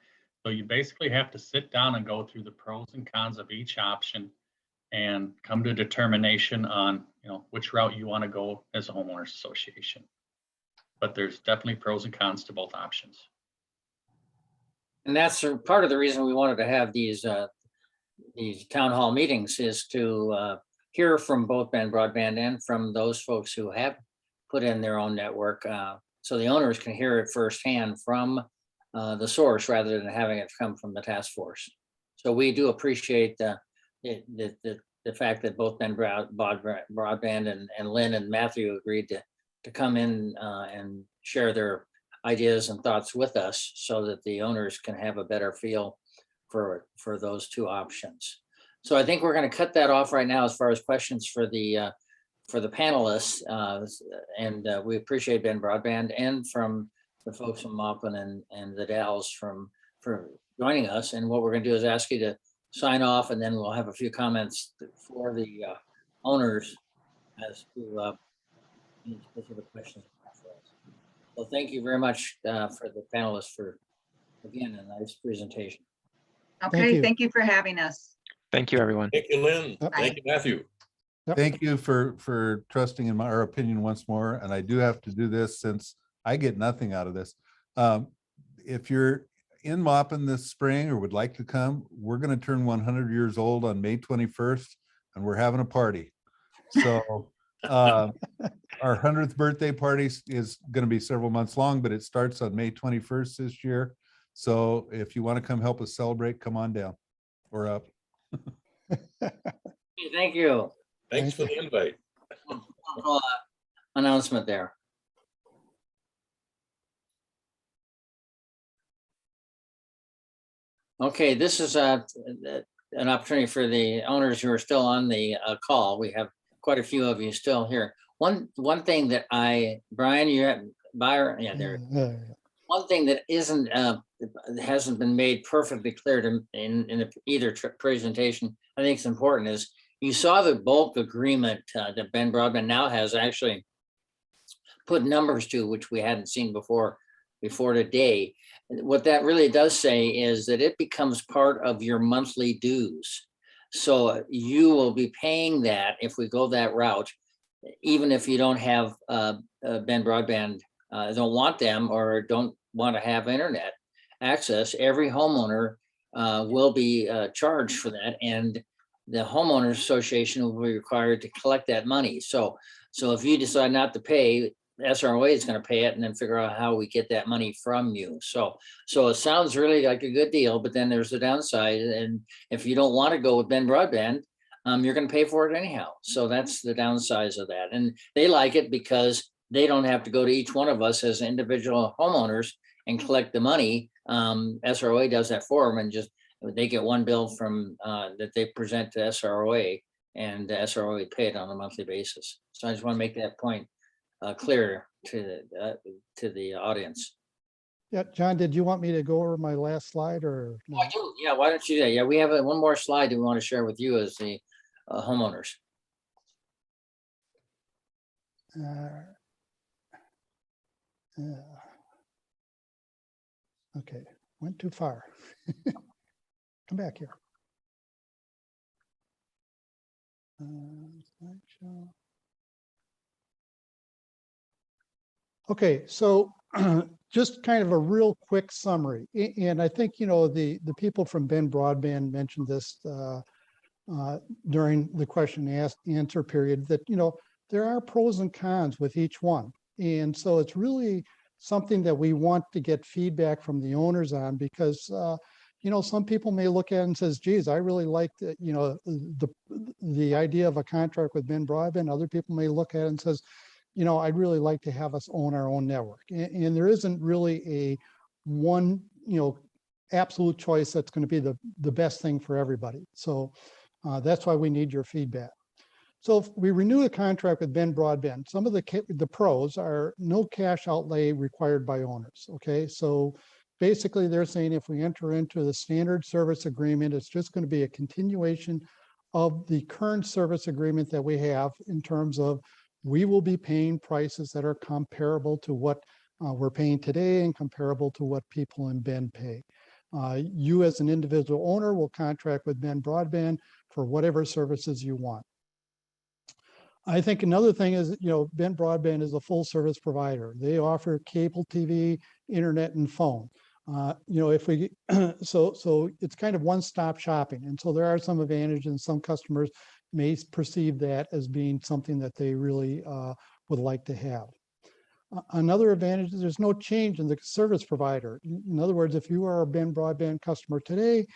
So you basically have to sit down and go through the pros and cons of each option and come to a determination on, which route you want to go as a homeowners association. But there's definitely pros and cons to both options. And that's part of the reason we wanted to have these town hall meetings, is to hear from both Ben Broadband and from those folks who have put in their own network, so the owners can hear it firsthand from the source rather than having it come from the task force. So we do appreciate the fact that both Ben Broadband and Lynn and Matthew agreed to come in and share their ideas and thoughts with us, so that the owners can have a better feel for those two options. So I think we're going to cut that off right now as far as questions for the panelists, and we appreciate Ben Broadband and from the folks from Maupin and the Dalles for joining us. And what we're going to do is ask you to sign off, and then we'll have a few comments for the owners as to any specific questions. So thank you very much for the panelists for, again, a nice presentation. Okay, thank you for having us. Thank you, everyone. Thank you, Lynn. Yep. Thank you, Matthew. Yep. Thank you for trusting in our opinion once more. And I do have to do this since I get nothing out of this. If you're in Maupin this spring or would like to come, we're going to turn 100 years old on May 21st, and we're having a party. So our 100th birthday party is going to be several months long, but it starts on May 21st this year. So if you want to come help us celebrate, come on down or up. Thank you. Thanks for the invite. Announcement there. Okay, this is an opportunity for the owners who are still on the call. We have quite a few of you still here. One thing that Brian, you have Byron, yeah, there. One thing that hasn't been made perfectly clear in either presentation, I think it's important, is you saw the bulk agreement that Ben Broadband now has actually put numbers to, which we hadn't seen before today. What that really does say is that it becomes part of your monthly dues. So you will be paying that if we go that route, even if you don't have Ben Broadband, don't want them or don't want to have internet access. Every homeowner will be charged for that, and the homeowners association will be required to collect that money. So if you decide not to pay, SROA is going to pay it and then figure out how we get that money from you. So it sounds really like a good deal, but then there's the downside. And if you don't want to go with Ben Broadband, you're going to pay for it anyhow. So that's the downsides of that. And they like it because they don't have to go to each one of us as individual homeowners and collect the money. SROA does that for them, and just they get one bill from that they present to SROA, and the SROA pay it on a monthly basis. So I just want to make that point clear to the audience. Yeah, John, did you want me to go over my last slide or? No? I do. Yeah, why don't you do that? Yeah, we have one more slide that we want to share with you as the homeowners. Okay, went too far. Come back here. Slideshow. Okay, so just kind of a real quick summary. And I think, the people from Ben Broadband mentioned this during the question and answer period, that, there are pros and cons with each one. And so it's really something that we want to get feedback from the owners on, because, some people may look at it and says, geez, I really like the idea of a contract with Ben Broadband. Other people may look at it and says, I'd really like to have us own our own network. And there isn't really a one, absolute choice that's going to be the best thing for everybody. So that's why we need your feedback. So if we renew a contract with Ben Broadband, some of the pros are no cash outlay required by owners. Okay, so basically they're saying if we enter into the standard service agreement, it's just going to be a continuation of the current service agreement that we have in terms of we will be paying prices that are comparable to what we're paying today and comparable to what people in Bend pay. You as an individual owner will contract with Bend Broadband for whatever services you want. I think another thing is, Bend Broadband is a full service provider. They offer cable TV, internet, and phone. If we, so it's kind of one-stop shopping. And so there are some advantages, and some customers may perceive that as being something that they really would like to have. Another advantage is there's no change in the service provider. In other words, if you are a Bend Broadband customer today,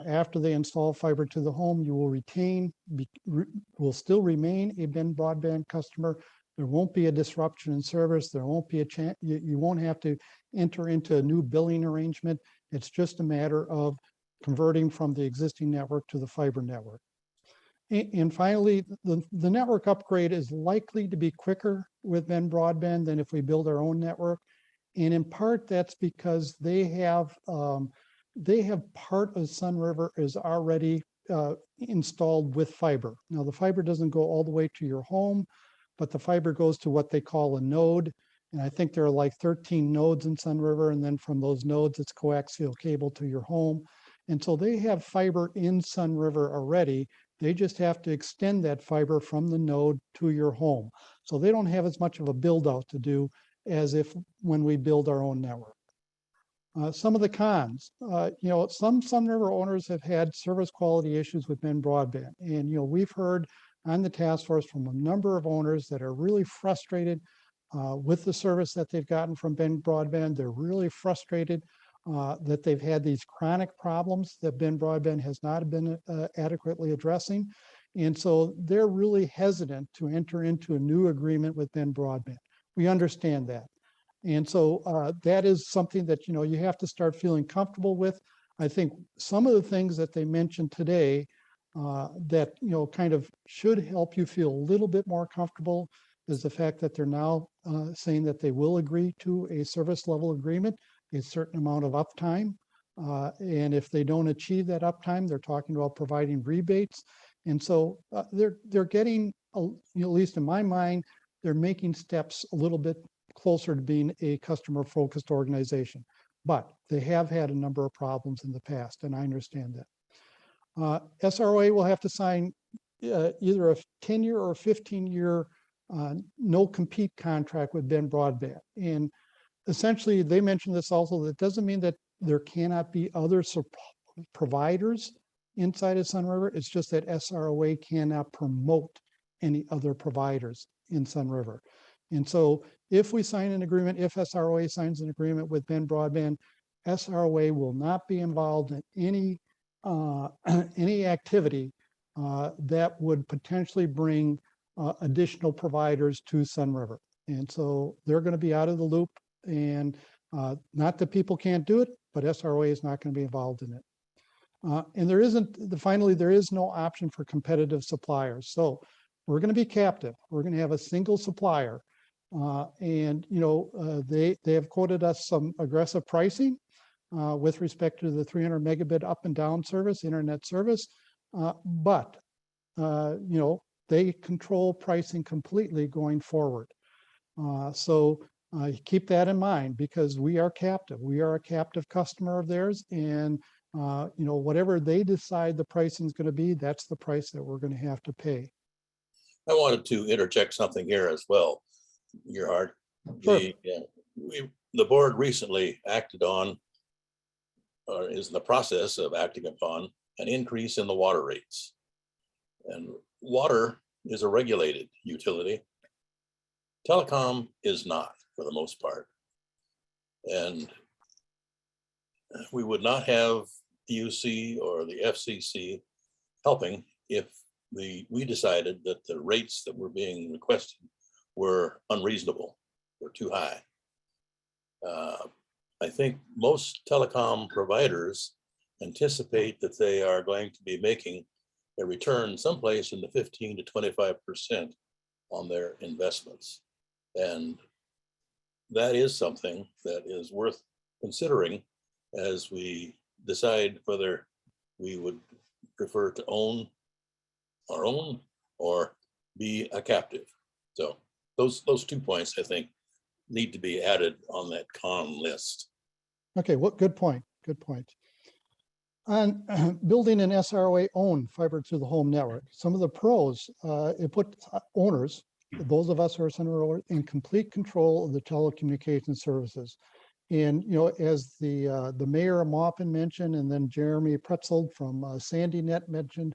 after they install fiber to the home, you will still remain a Bend Broadband customer. There won't be a disruption in service. There won't be a chance. You won't have to enter into a new billing arrangement. It's just a matter of converting from the existing network to the fiber network. And finally, the network upgrade is likely to be quicker with Bend Broadband than if we build our own network. And in part, that's because they have part of Sunriver is already installed with fiber. Now, the fiber doesn't go all the way to your home, but the fiber goes to what they call a node. And I think there are like 13 nodes in Sunriver. And then from those nodes, it's coaxial cable to your home. And so they have fiber in Sunriver already. They just have to extend that fiber from the node to your home. So they don't have as much of a build out to do as if when we build our own network. Some of the cons, some Sunriver owners have had service quality issues with Bend Broadband. And, we've heard on the task force from a number of owners that are really frustrated with the service that they've gotten from Bend Broadband. They're really frustrated that they've had these chronic problems that Bend Broadband has not been adequately addressing. And so they're really hesitant to enter into a new agreement with Bend Broadband. We understand that. And so that is something that, you have to start feeling comfortable with. I think some of the things that they mentioned today that, kind of should help you feel a little bit more comfortable is the fact that they're now saying that they will agree to a service level agreement, a certain amount of uptime. And if they don't achieve that uptime, they're talking about providing rebates. And so they're getting, at least in my mind, they're making steps a little bit closer to being a customer-focused organization. But they have had a number of problems in the past, and I understand that. SROA will have to sign either a 10-year or 15-year no-compete contract with Bend Broadband. And essentially, they mentioned this also, that doesn't mean that there cannot be other providers inside of Sunriver. It's just that SROA cannot promote any other providers in Sunriver. And so if we sign an agreement, if SROA signs an agreement with Bend Broadband, SROA will not be involved in any activity that would potentially bring additional providers to Sunriver. And so they're going to be out of the loop, and not that people can't do it, but SROA is not going to be involved in it. And finally, there is no option for competitive suppliers. So we're going to be captive. We're going to have a single supplier. They have quoted us some aggressive pricing with respect to the 300 megabit up and down service, internet service. But they control pricing completely going forward. So keep that in mind, because we are captive. We are a captive customer of theirs, and whatever they decide the pricing is going to be, that's the price that we're going to have to pay. I wanted to interject something here as well, Gerhard. Sure. The board recently acted on, or is in the process of acting upon, an increase in the water rates. And water is a regulated utility. Telecom is not, for the most part. And we would not have the UC or the FCC helping if we decided that the rates that were being requested were unreasonable, were too high. I think most telecom providers anticipate that they are going to be making a return someplace in the 15 to 25% on their investments. And that is something that is worth considering as we decide whether we would prefer to own our own or be a captive. So those 2 points, I think, need to be added on that con list. Okay, what, good point, good point. On building an SROA owned fiber to the home network, some of the pros, it put owners, those of us who are Sunriver owners, in complete control of the telecommunications services. And, you know, as the mayor of Maupin mentioned, and then Jeremy Pretzel from SandyNet mentioned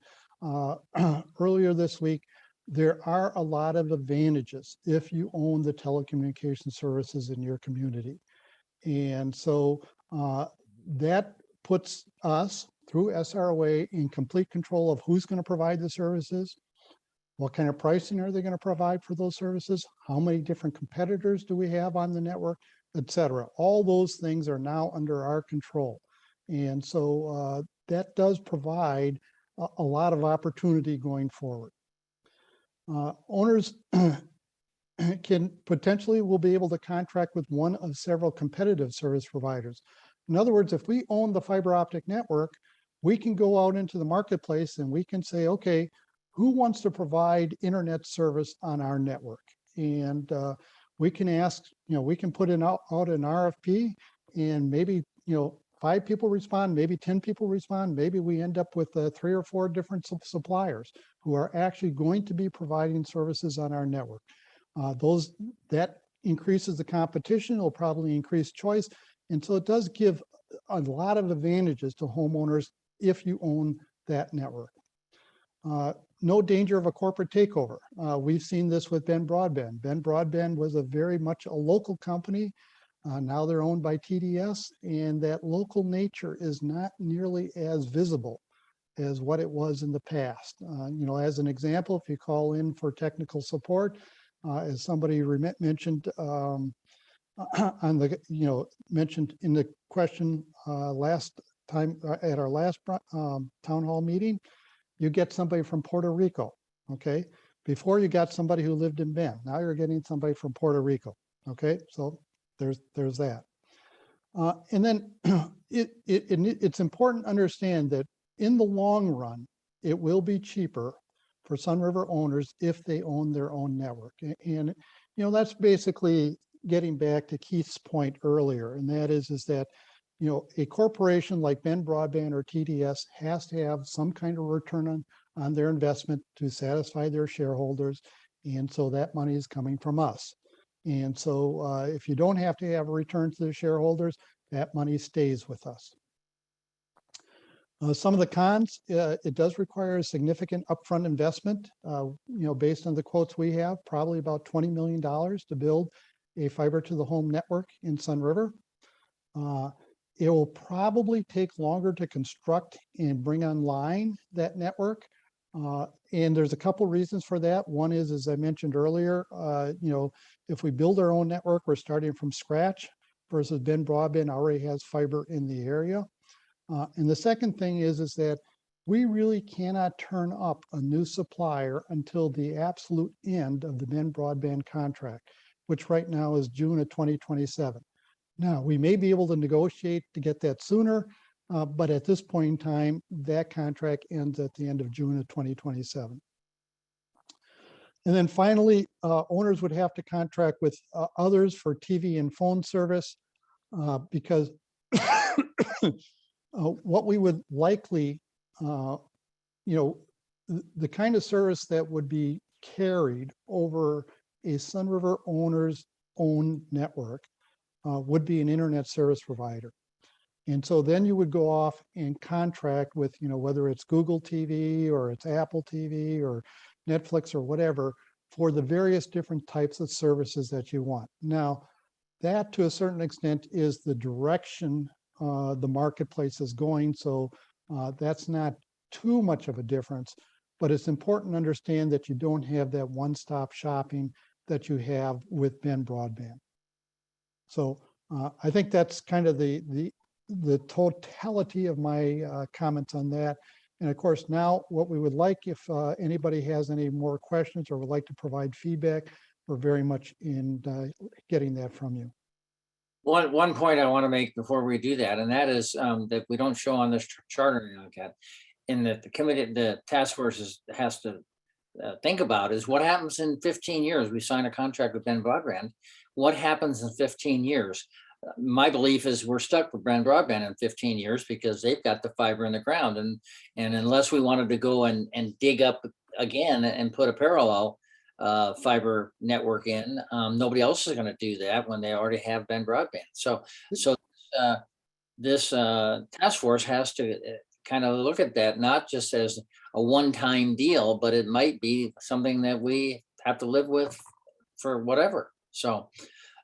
earlier this week, there are a lot of advantages if you own the telecommunication services in your community. And so that puts us through SROA in complete control of who's going to provide the services, what kind of pricing are they going to provide for those services, how many different competitors do we have on the network, etc. All those things are now under our control. And so that does provide a lot of opportunity going forward. Owners can potentially will be able to contract with one of several competitive service providers. In other words, if we own the fiber optic network, we can go out into the marketplace and we can say, okay, who wants to provide internet service on our network? And we can ask, you know, we can put out an RFP, and maybe, you know, 5 people respond, maybe 10 people respond, maybe we end up with 3 or 4 different suppliers who are actually going to be providing services on our network. That increases the competition, it'll probably increase choice. And so it does give a lot of advantages to homeowners if you own that network. No danger of a corporate takeover. We've seen this with Ben Broadband. Ben Broadband was very much a local company. Now they're owned by TDS, and that local nature is not nearly as visible as what it was in the past. You know, as an example, if you call in for technical support, as somebody mentioned on the, you know, mentioned in the question last time at our last town hall meeting, you get somebody from Puerto Rico, okay? Before you got somebody who lived in Bend, now you're getting somebody from Puerto Rico, okay? So there's that. And then it's important to understand that in the long run, it will be cheaper for Sunriver owners if they own their own network. And you know, that's basically getting back to Keith's point earlier, and that is that, you know, a corporation like Ben Broadband or TDS has to have some kind of return on their investment to satisfy their shareholders. And so that money is coming from us. And so if you don't have to have a return to the shareholders, that money stays with us. Some of the cons, it does require a significant upfront investment, you know, based on the quotes we have, probably about $20 million to build a fiber to the home network in Sunriver. It will probably take longer to construct and bring online that network. And there's a couple reasons for that. One is, as I mentioned earlier, you know, if we build our own network, we're starting from scratch versus Ben Broadband already has fiber in the area. And the second thing is that we really cannot turn up a new supplier until the absolute end of the Ben Broadband contract, which right now is June of 2027. Now, we may be able to negotiate to get that sooner, but at this point in time, that contract ends at the end of June of 2027. And then finally, owners would have to contract with others for TV and phone service because what we would likely, you know, the kind of service that would be carried over a Sunriver owner's own network would be an internet service provider. And so then you would go off and contract with, you know, whether it's Google TV or it's Apple TV or Netflix or whatever, for the various different types of services that you want. Now, that to a certain extent is the direction the marketplace is going. So that's not too much of a difference, but it's important to understand that you don't have that one-stop shopping that you have with Ben Broadband. So I think that's kind of the totality of my comments on that. And of course, now what we would like, if anybody has any more questions or would like to provide feedback, we're very much in getting that from you. One point I want to make before we do that, and that is that we don't show on this charter now, Kat, in that the committee, the task force has to think about is what happens in 15 years. We sign a contract with Ben Broadband. What happens in 15 years? My belief is we're stuck with Ben Broadband in 15 years because they've got the fiber in the ground. And unless we wanted to go and dig up again and put a parallel fiber network in, nobody else is going to do that when they already have Ben Broadband. So this task force has to kind of look at that, not just as a one-time deal, but it might be something that we have to live with for whatever. So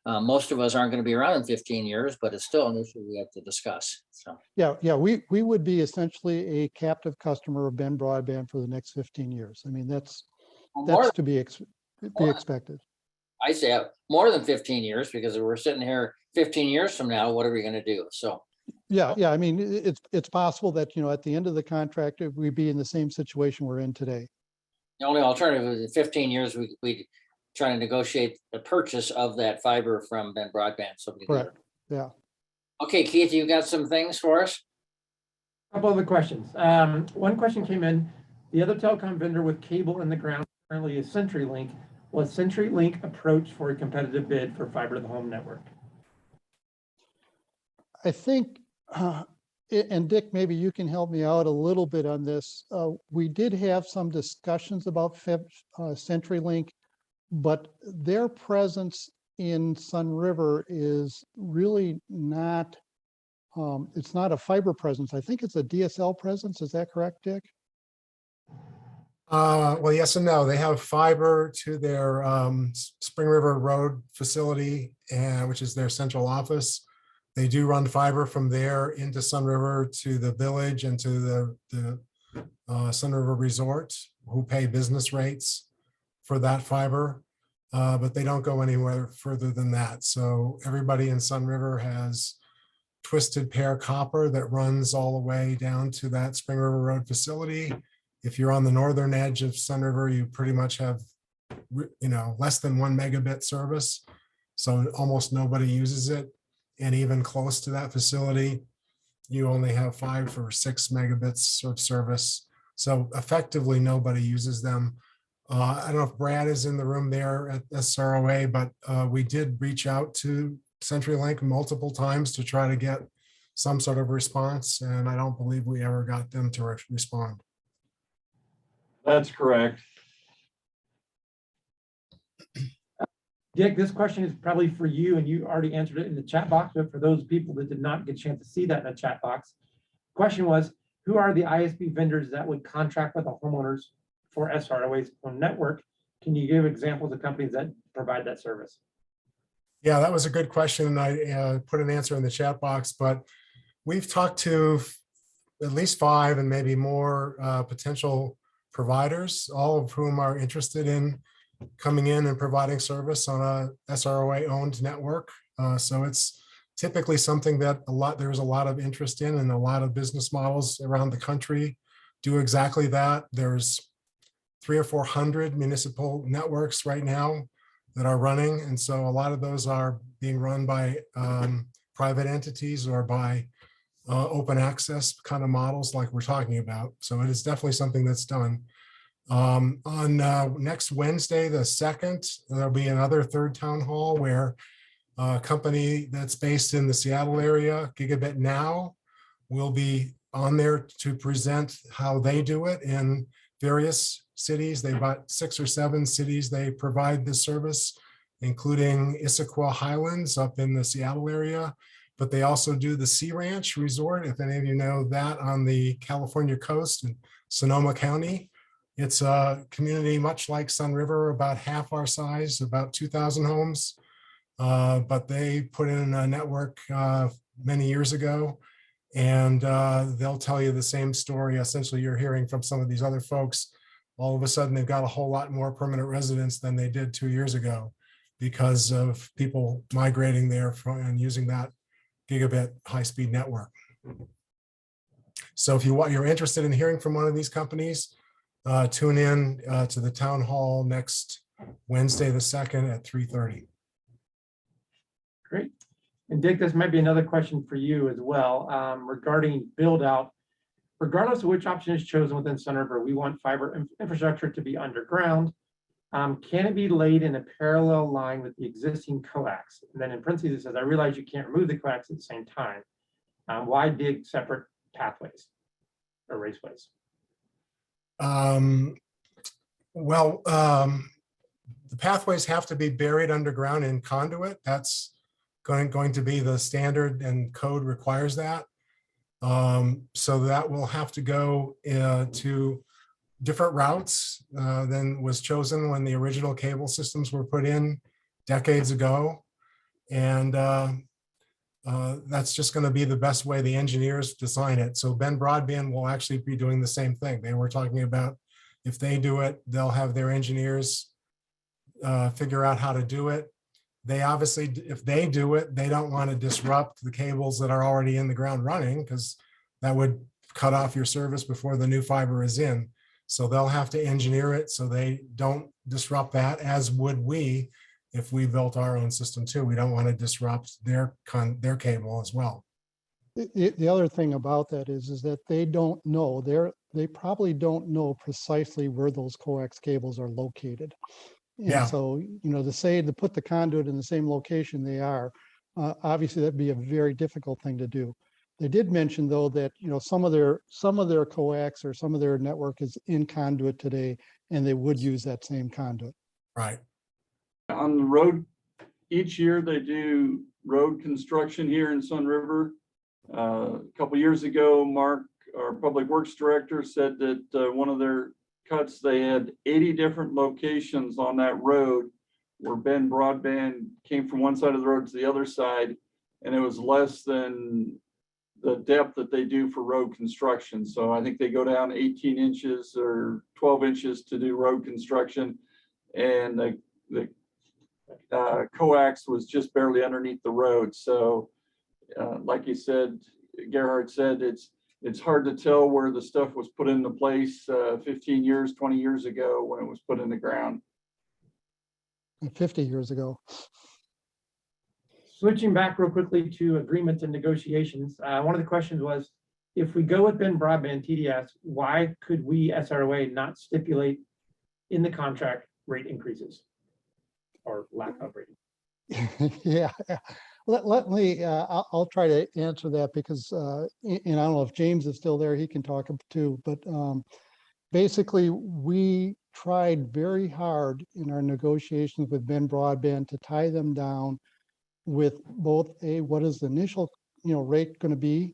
most of us aren't going to be around in 15 years, but it's still an issue we have to discuss. So Yeah, we would be essentially a captive customer of Ben Broadband for the next 15 years. I mean, that's to be expected. I say more than 15 years, because if we're sitting here 15 years from now, what are we going to do? So Yeah, I mean, it's possible that, at the end of the contract, we'd be in the same situation we're in today. the only alternative is in 15 years, we try to negotiate the purchase of that fiber from Ben Broadband. So Correct. Yeah. Okay, Keith, you got some things for us? Couple of the questions. One question came in. The other telecom vendor with cable in the ground currently is CenturyLink. Was CenturyLink approached for a competitive bid for fiber to the home network? I think, and Dick, maybe you can help me out a little bit on this. We did have some discussions about CenturyLink, but their presence in Sunriver is really not, it's not a fiber presence. I think it's a DSL presence. Is that correct, Dick? Well, yes and no. They have fiber to their Spring River Road facility, which is their central office. They do run fiber from there into Sunriver to the village and to the Sunriver Resort, who pay business rates for that fiber, but they don't go anywhere further than that. So everybody in Sunriver has twisted pair copper that runs all the way down to that Spring River Road facility. If you're on the northern edge of Sunriver, you pretty much have, less than 1 megabit service. So almost nobody uses it. And even close to that facility, you only have 5 or 6 megabits of service. So effectively, nobody uses them. I don't know if Brad is in the room there at SROA, but we did reach out to CenturyLink multiple times to try to get some sort of response. And I don't believe we ever got them to respond. That's correct. Dick, this question is probably for you, and you already answered it in the chat box, but for those people that did not get a chance to see that in the chat box, question was, who are the ISP vendors that would contract with the homeowners for SROA's own network? Can you give examples of companies that provide that service? Yeah, that was a good question, and I put an answer in the chat box, but we've talked to at least 5 and maybe more potential providers, all of whom are interested in coming in and providing service on a SROA owned network. So it's typically something that there's a lot of interest in, and a lot of business models around the country do exactly that. There's 300 or 400 municipal networks right now that are running. And so a lot of those are being run by private entities or by open access kind of models like we're talking about. So it is definitely something that's done. On next Wednesday, the 2nd, there'll be another third town hall where a company that's based in the Seattle area, Gigabit Now, will be on there to present how they do it in various cities. They've got 6 or 7 cities they provide this service, including Issaquah Highlands up in the Seattle area. But they also do the Sea Ranch Resort, if any of you know that, on the California coast in Sonoma County. It's a community much like Sunriver, about half our size, about 2,000 homes. But they put in a network many years ago, and they'll tell you the same story. Essentially, you're hearing from some of these other folks. All of a sudden, they've got a whole lot more permanent residents than they did 2 years ago because of people migrating there and using that gigabit high-speed network. So if you're interested in hearing from one of these companies, tune in to the town hall next Wednesday, the 2nd at 3:30. Great. And Dick, this might be another question for you as well regarding build out. regardless of which option is chosen within Sunriver, we want fiber infrastructure to be underground. Can it be laid in a parallel line with the existing coax? And then in parentheses, it says, I realize you can't remove the coax at the same time. Why dig separate pathways or raceways? The pathways have to be buried underground in conduit. That's going to be the standard, and code requires that. So that will have to go to different routes than was chosen when the original cable systems were put in decades ago. And that's just going to be the best way the engineers design it. So Ben Broadband will actually be doing the same thing. They were talking about, if they do it, they'll have their engineers figure out how to do it. They obviously, if they do it, they don't want to disrupt the cables that are already in the ground running, because that would cut off your service before the new fiber is in. So they'll have to engineer it so they don't disrupt that, as would we if we built our own system too. We don't want to disrupt their cable as well. The other thing about that is that they don't know, they probably don't know precisely where those coax cables are located. And Yeah. so, to put the conduit in the same location they are, obviously that'd be a very difficult thing to do. They did mention though that, some of their coax or some of their network is in conduit today, and they would use that same conduit. Right. On the road, each year they do road construction here in Sunriver. A couple years ago, Mark, our public works director, said that one of their cuts, they had 80 different locations on that road where Ben Broadband came from one side of the road to the other side, and it was less than the depth that they do for road construction. So I think they go down 18 inches or 12 inches to do road construction, and the coax was just barely underneath the road. So like you said, Gerhard said, it's hard to tell where the stuff was put into place 15 years, 20 years ago when it was put in the ground. 50 years ago. Switching back real quickly to agreements and negotiations. One of the questions was, if we go with Ben Broadband TDS, why could we SROA not stipulate in the contract rate increases or lack of rate? Yeah. Let me, I'll try to answer that, because, and I don't know if James is still there, he can talk too, but basically we tried very hard in our negotiations with Ben Broadband to tie them down with both what is the initial, rate going to be,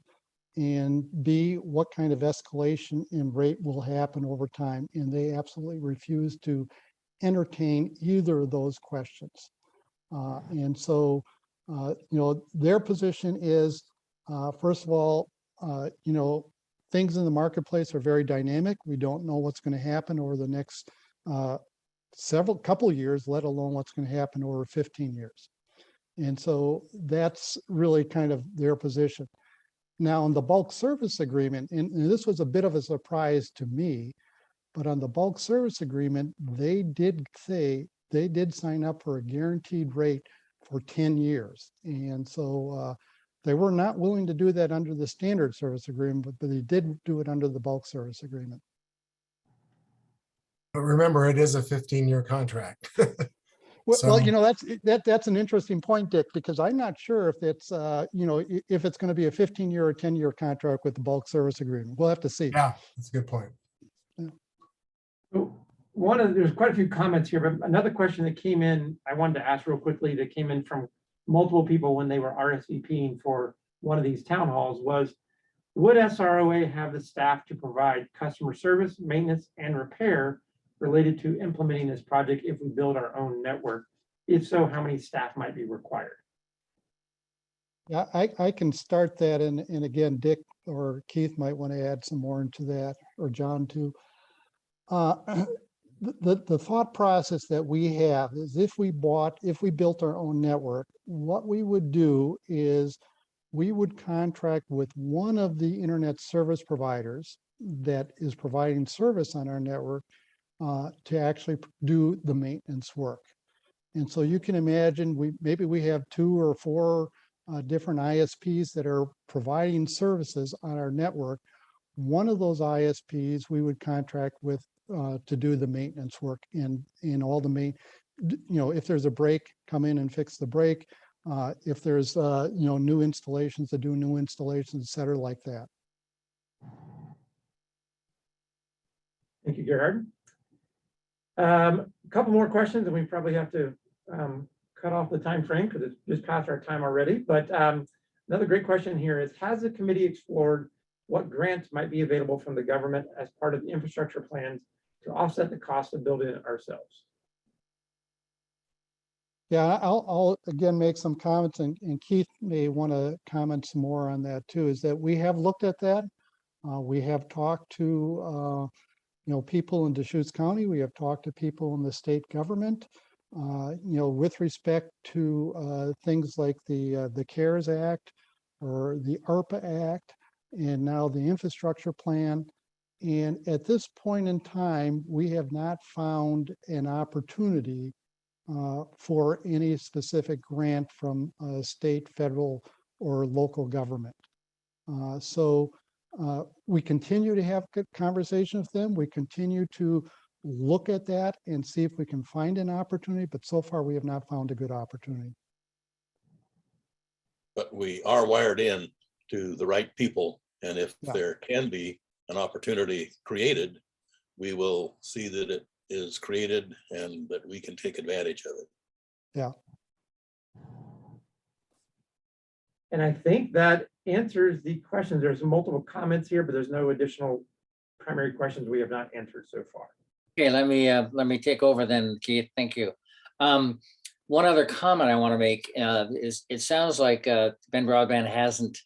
and B, what kind of escalation in rate will happen over time. And they absolutely refused to entertain either of those questions. And so, their position is, first of all, things in the marketplace are very dynamic. We don't know what's going to happen over the next couple of years, let alone what's going to happen over 15 years. And so that's really kind of their position. Now, on the bulk service agreement, and this was a bit of a surprise to me, but on the bulk service agreement, they did say they did sign up for a guaranteed rate for 10 years. And so they were not willing to do that under the standard service agreement, but they did do it under the bulk service agreement. But remember, it is a 15-year contract. Well, that's an interesting point, Dick, because I'm not sure if it's, if it's going to be a 15-year or 10-year contract with the bulk service agreement. We'll have to see. Yeah, that's a good point. There's quite a few comments here, but another question that came in, I wanted to ask real quickly, that came in from multiple people when they were RSVPing for one of these town halls was, would SROA have the staff to provide customer service, maintenance, and repair related to implementing this project if we build our own network? If so, how many staff might be required? Yeah, I can start that, and again, Dick or Keith might want to add some more into that, or John too. The thought process that we have is, if we built our own network, what we would do is we would contract with one of the internet service providers that is providing service on our network to actually do the maintenance work. And so you can imagine maybe we have 2 or 4 different ISPs that are providing services on our network. one of those ISPs we would contract with to do the maintenance work in all the if there's a break, come in and fix the break. If there's new installations, to do new installations, et cetera, like that. Thank you, Gerhard. A couple more questions, and we probably have to cut off the time frame because it's just past our time already. But another great question here is, has the committee explored what grants might be available from the government as part of the infrastructure plans to offset the cost of building it ourselves? Yeah, I'll again make some comments, and Keith may want to comment some more on that too, is that we have looked at that. We have talked to people in Deschutes County. We have talked to people in the state government, with respect to things like the CARES Act or the ARPA Act, and now the infrastructure plan. And at this point in time, we have not found an opportunity for any specific grant from state, federal, or local government. So we continue to have good conversation with them. We continue to look at that and see if we can find an opportunity, but so far we have not found a good opportunity. But we are wired in to the right people. And if Yeah. there can be an opportunity created, we will see that it is created and that we can take advantage of it. Yeah. And I think that answers the questions. There's multiple comments here, but there's no additional primary questions we have not answered so far. Okay, let me take over then, Keith. Thank you. One other comment I want to make is it sounds like Ben Broadband hasn't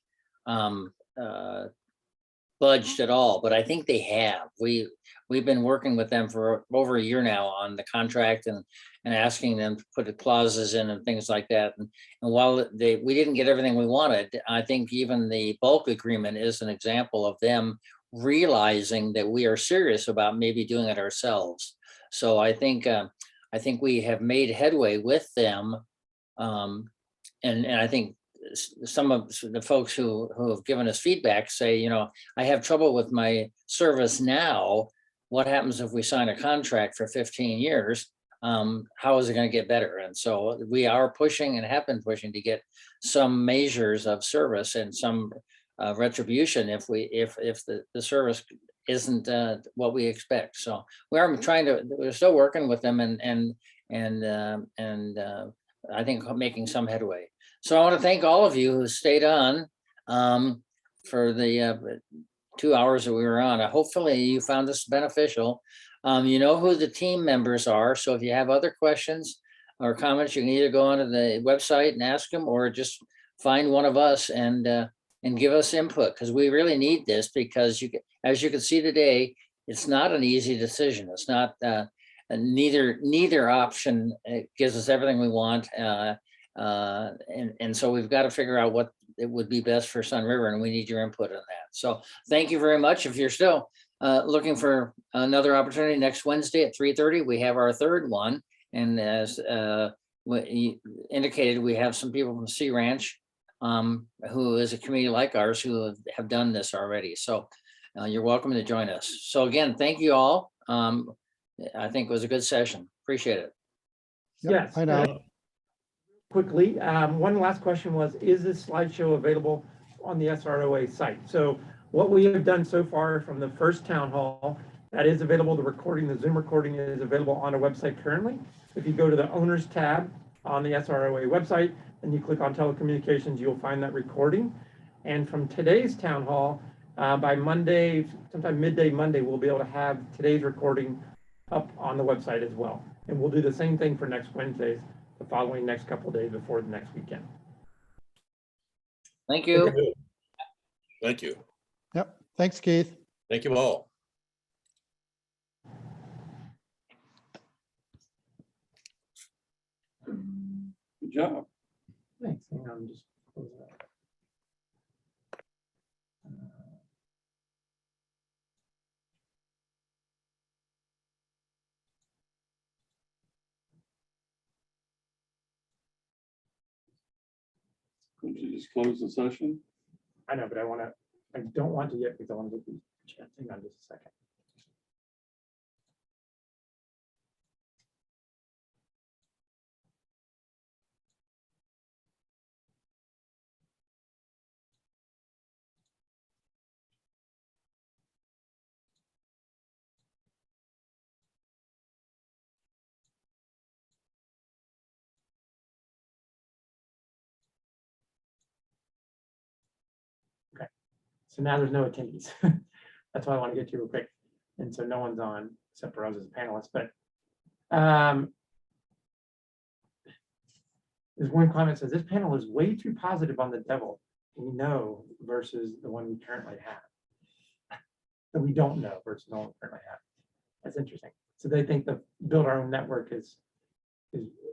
budged at all, but I think they have. We've been working with them for over a year now on the contract and asking them to put clauses in and things like that. And while we didn't get everything we wanted, I think even the bulk agreement is an example of them realizing that we are serious about maybe doing it ourselves. So I think we have made headway with them, and I think some of the folks who have given us feedback say, I have trouble with my service now. What happens if we sign a contract for 15 years? How is it going to get better? And so we are pushing and have been pushing to get some measures of service and some retribution if the service isn't what we expect. So we're still working with them and I think making some headway. So I want to thank all of you who stayed on for the 2 hours that we were on. Hopefully you found this beneficial. You know who the team members are. So if you have other questions or comments, you can either go onto the website and ask them, or just find one of us and give us input, because we really need this, because as you can see today, it's not an easy decision. It's not neither option gives us everything we want. And so we've got to figure out what it would be best for Sunriver, and we need your input on that. So thank you very much. If you're still looking for another opportunity, next Wednesday at 3:30, we have our third one. And as indicated, we have some people from Sea Ranch, who is a committee like ours, who have done this already. So you're welcome to join us. So again, thank you all. I think it was a good session. Appreciate it. Yes. I know. Quickly, one last question was, is this slideshow available on the SROA site? So what we have done so far from the first town hall, that is available, the Zoom recording is available on our website currently. If you go to the owners tab on the SROA website and you click on telecommunications, you'll find that recording. And from today's town hall, by Monday, sometime midday Monday, we'll be able to have today's recording up on the website as well. And we'll do the same thing for next Wednesdays, the following next couple of days before the next weekend. Thank you. Thank you. Yep. Thanks, Keith. Thank you all. Good job. Thanks. Hang on, just close that. Could you just close the session? I know, but I don't want to yet because I want to get these Hang on just a second. So now there's no attendees. That's why I want to get to real quick. And so no one's on except for us as a panelist. But there's one comment that says this panel is way too positive on the devil we know versus the one we currently have. That we don't know versus the one we currently have. That's interesting. So they think the build our own network is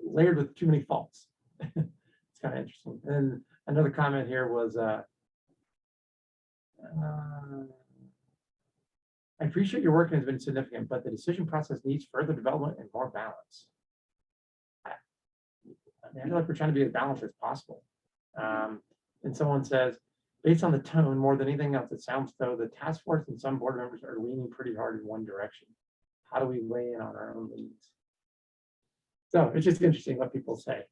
layered with too many faults. It's kind of interesting. And another comment here was I appreciate your work has been significant, but the decision process needs further development and more balance. I feel like we're trying to be as balanced as possible. And someone says, based on the tone, more than anything else, it sounds though the task force and some board members are leaning pretty hard in one direction. How do we weigh in on our own leads? So it's just interesting what people say.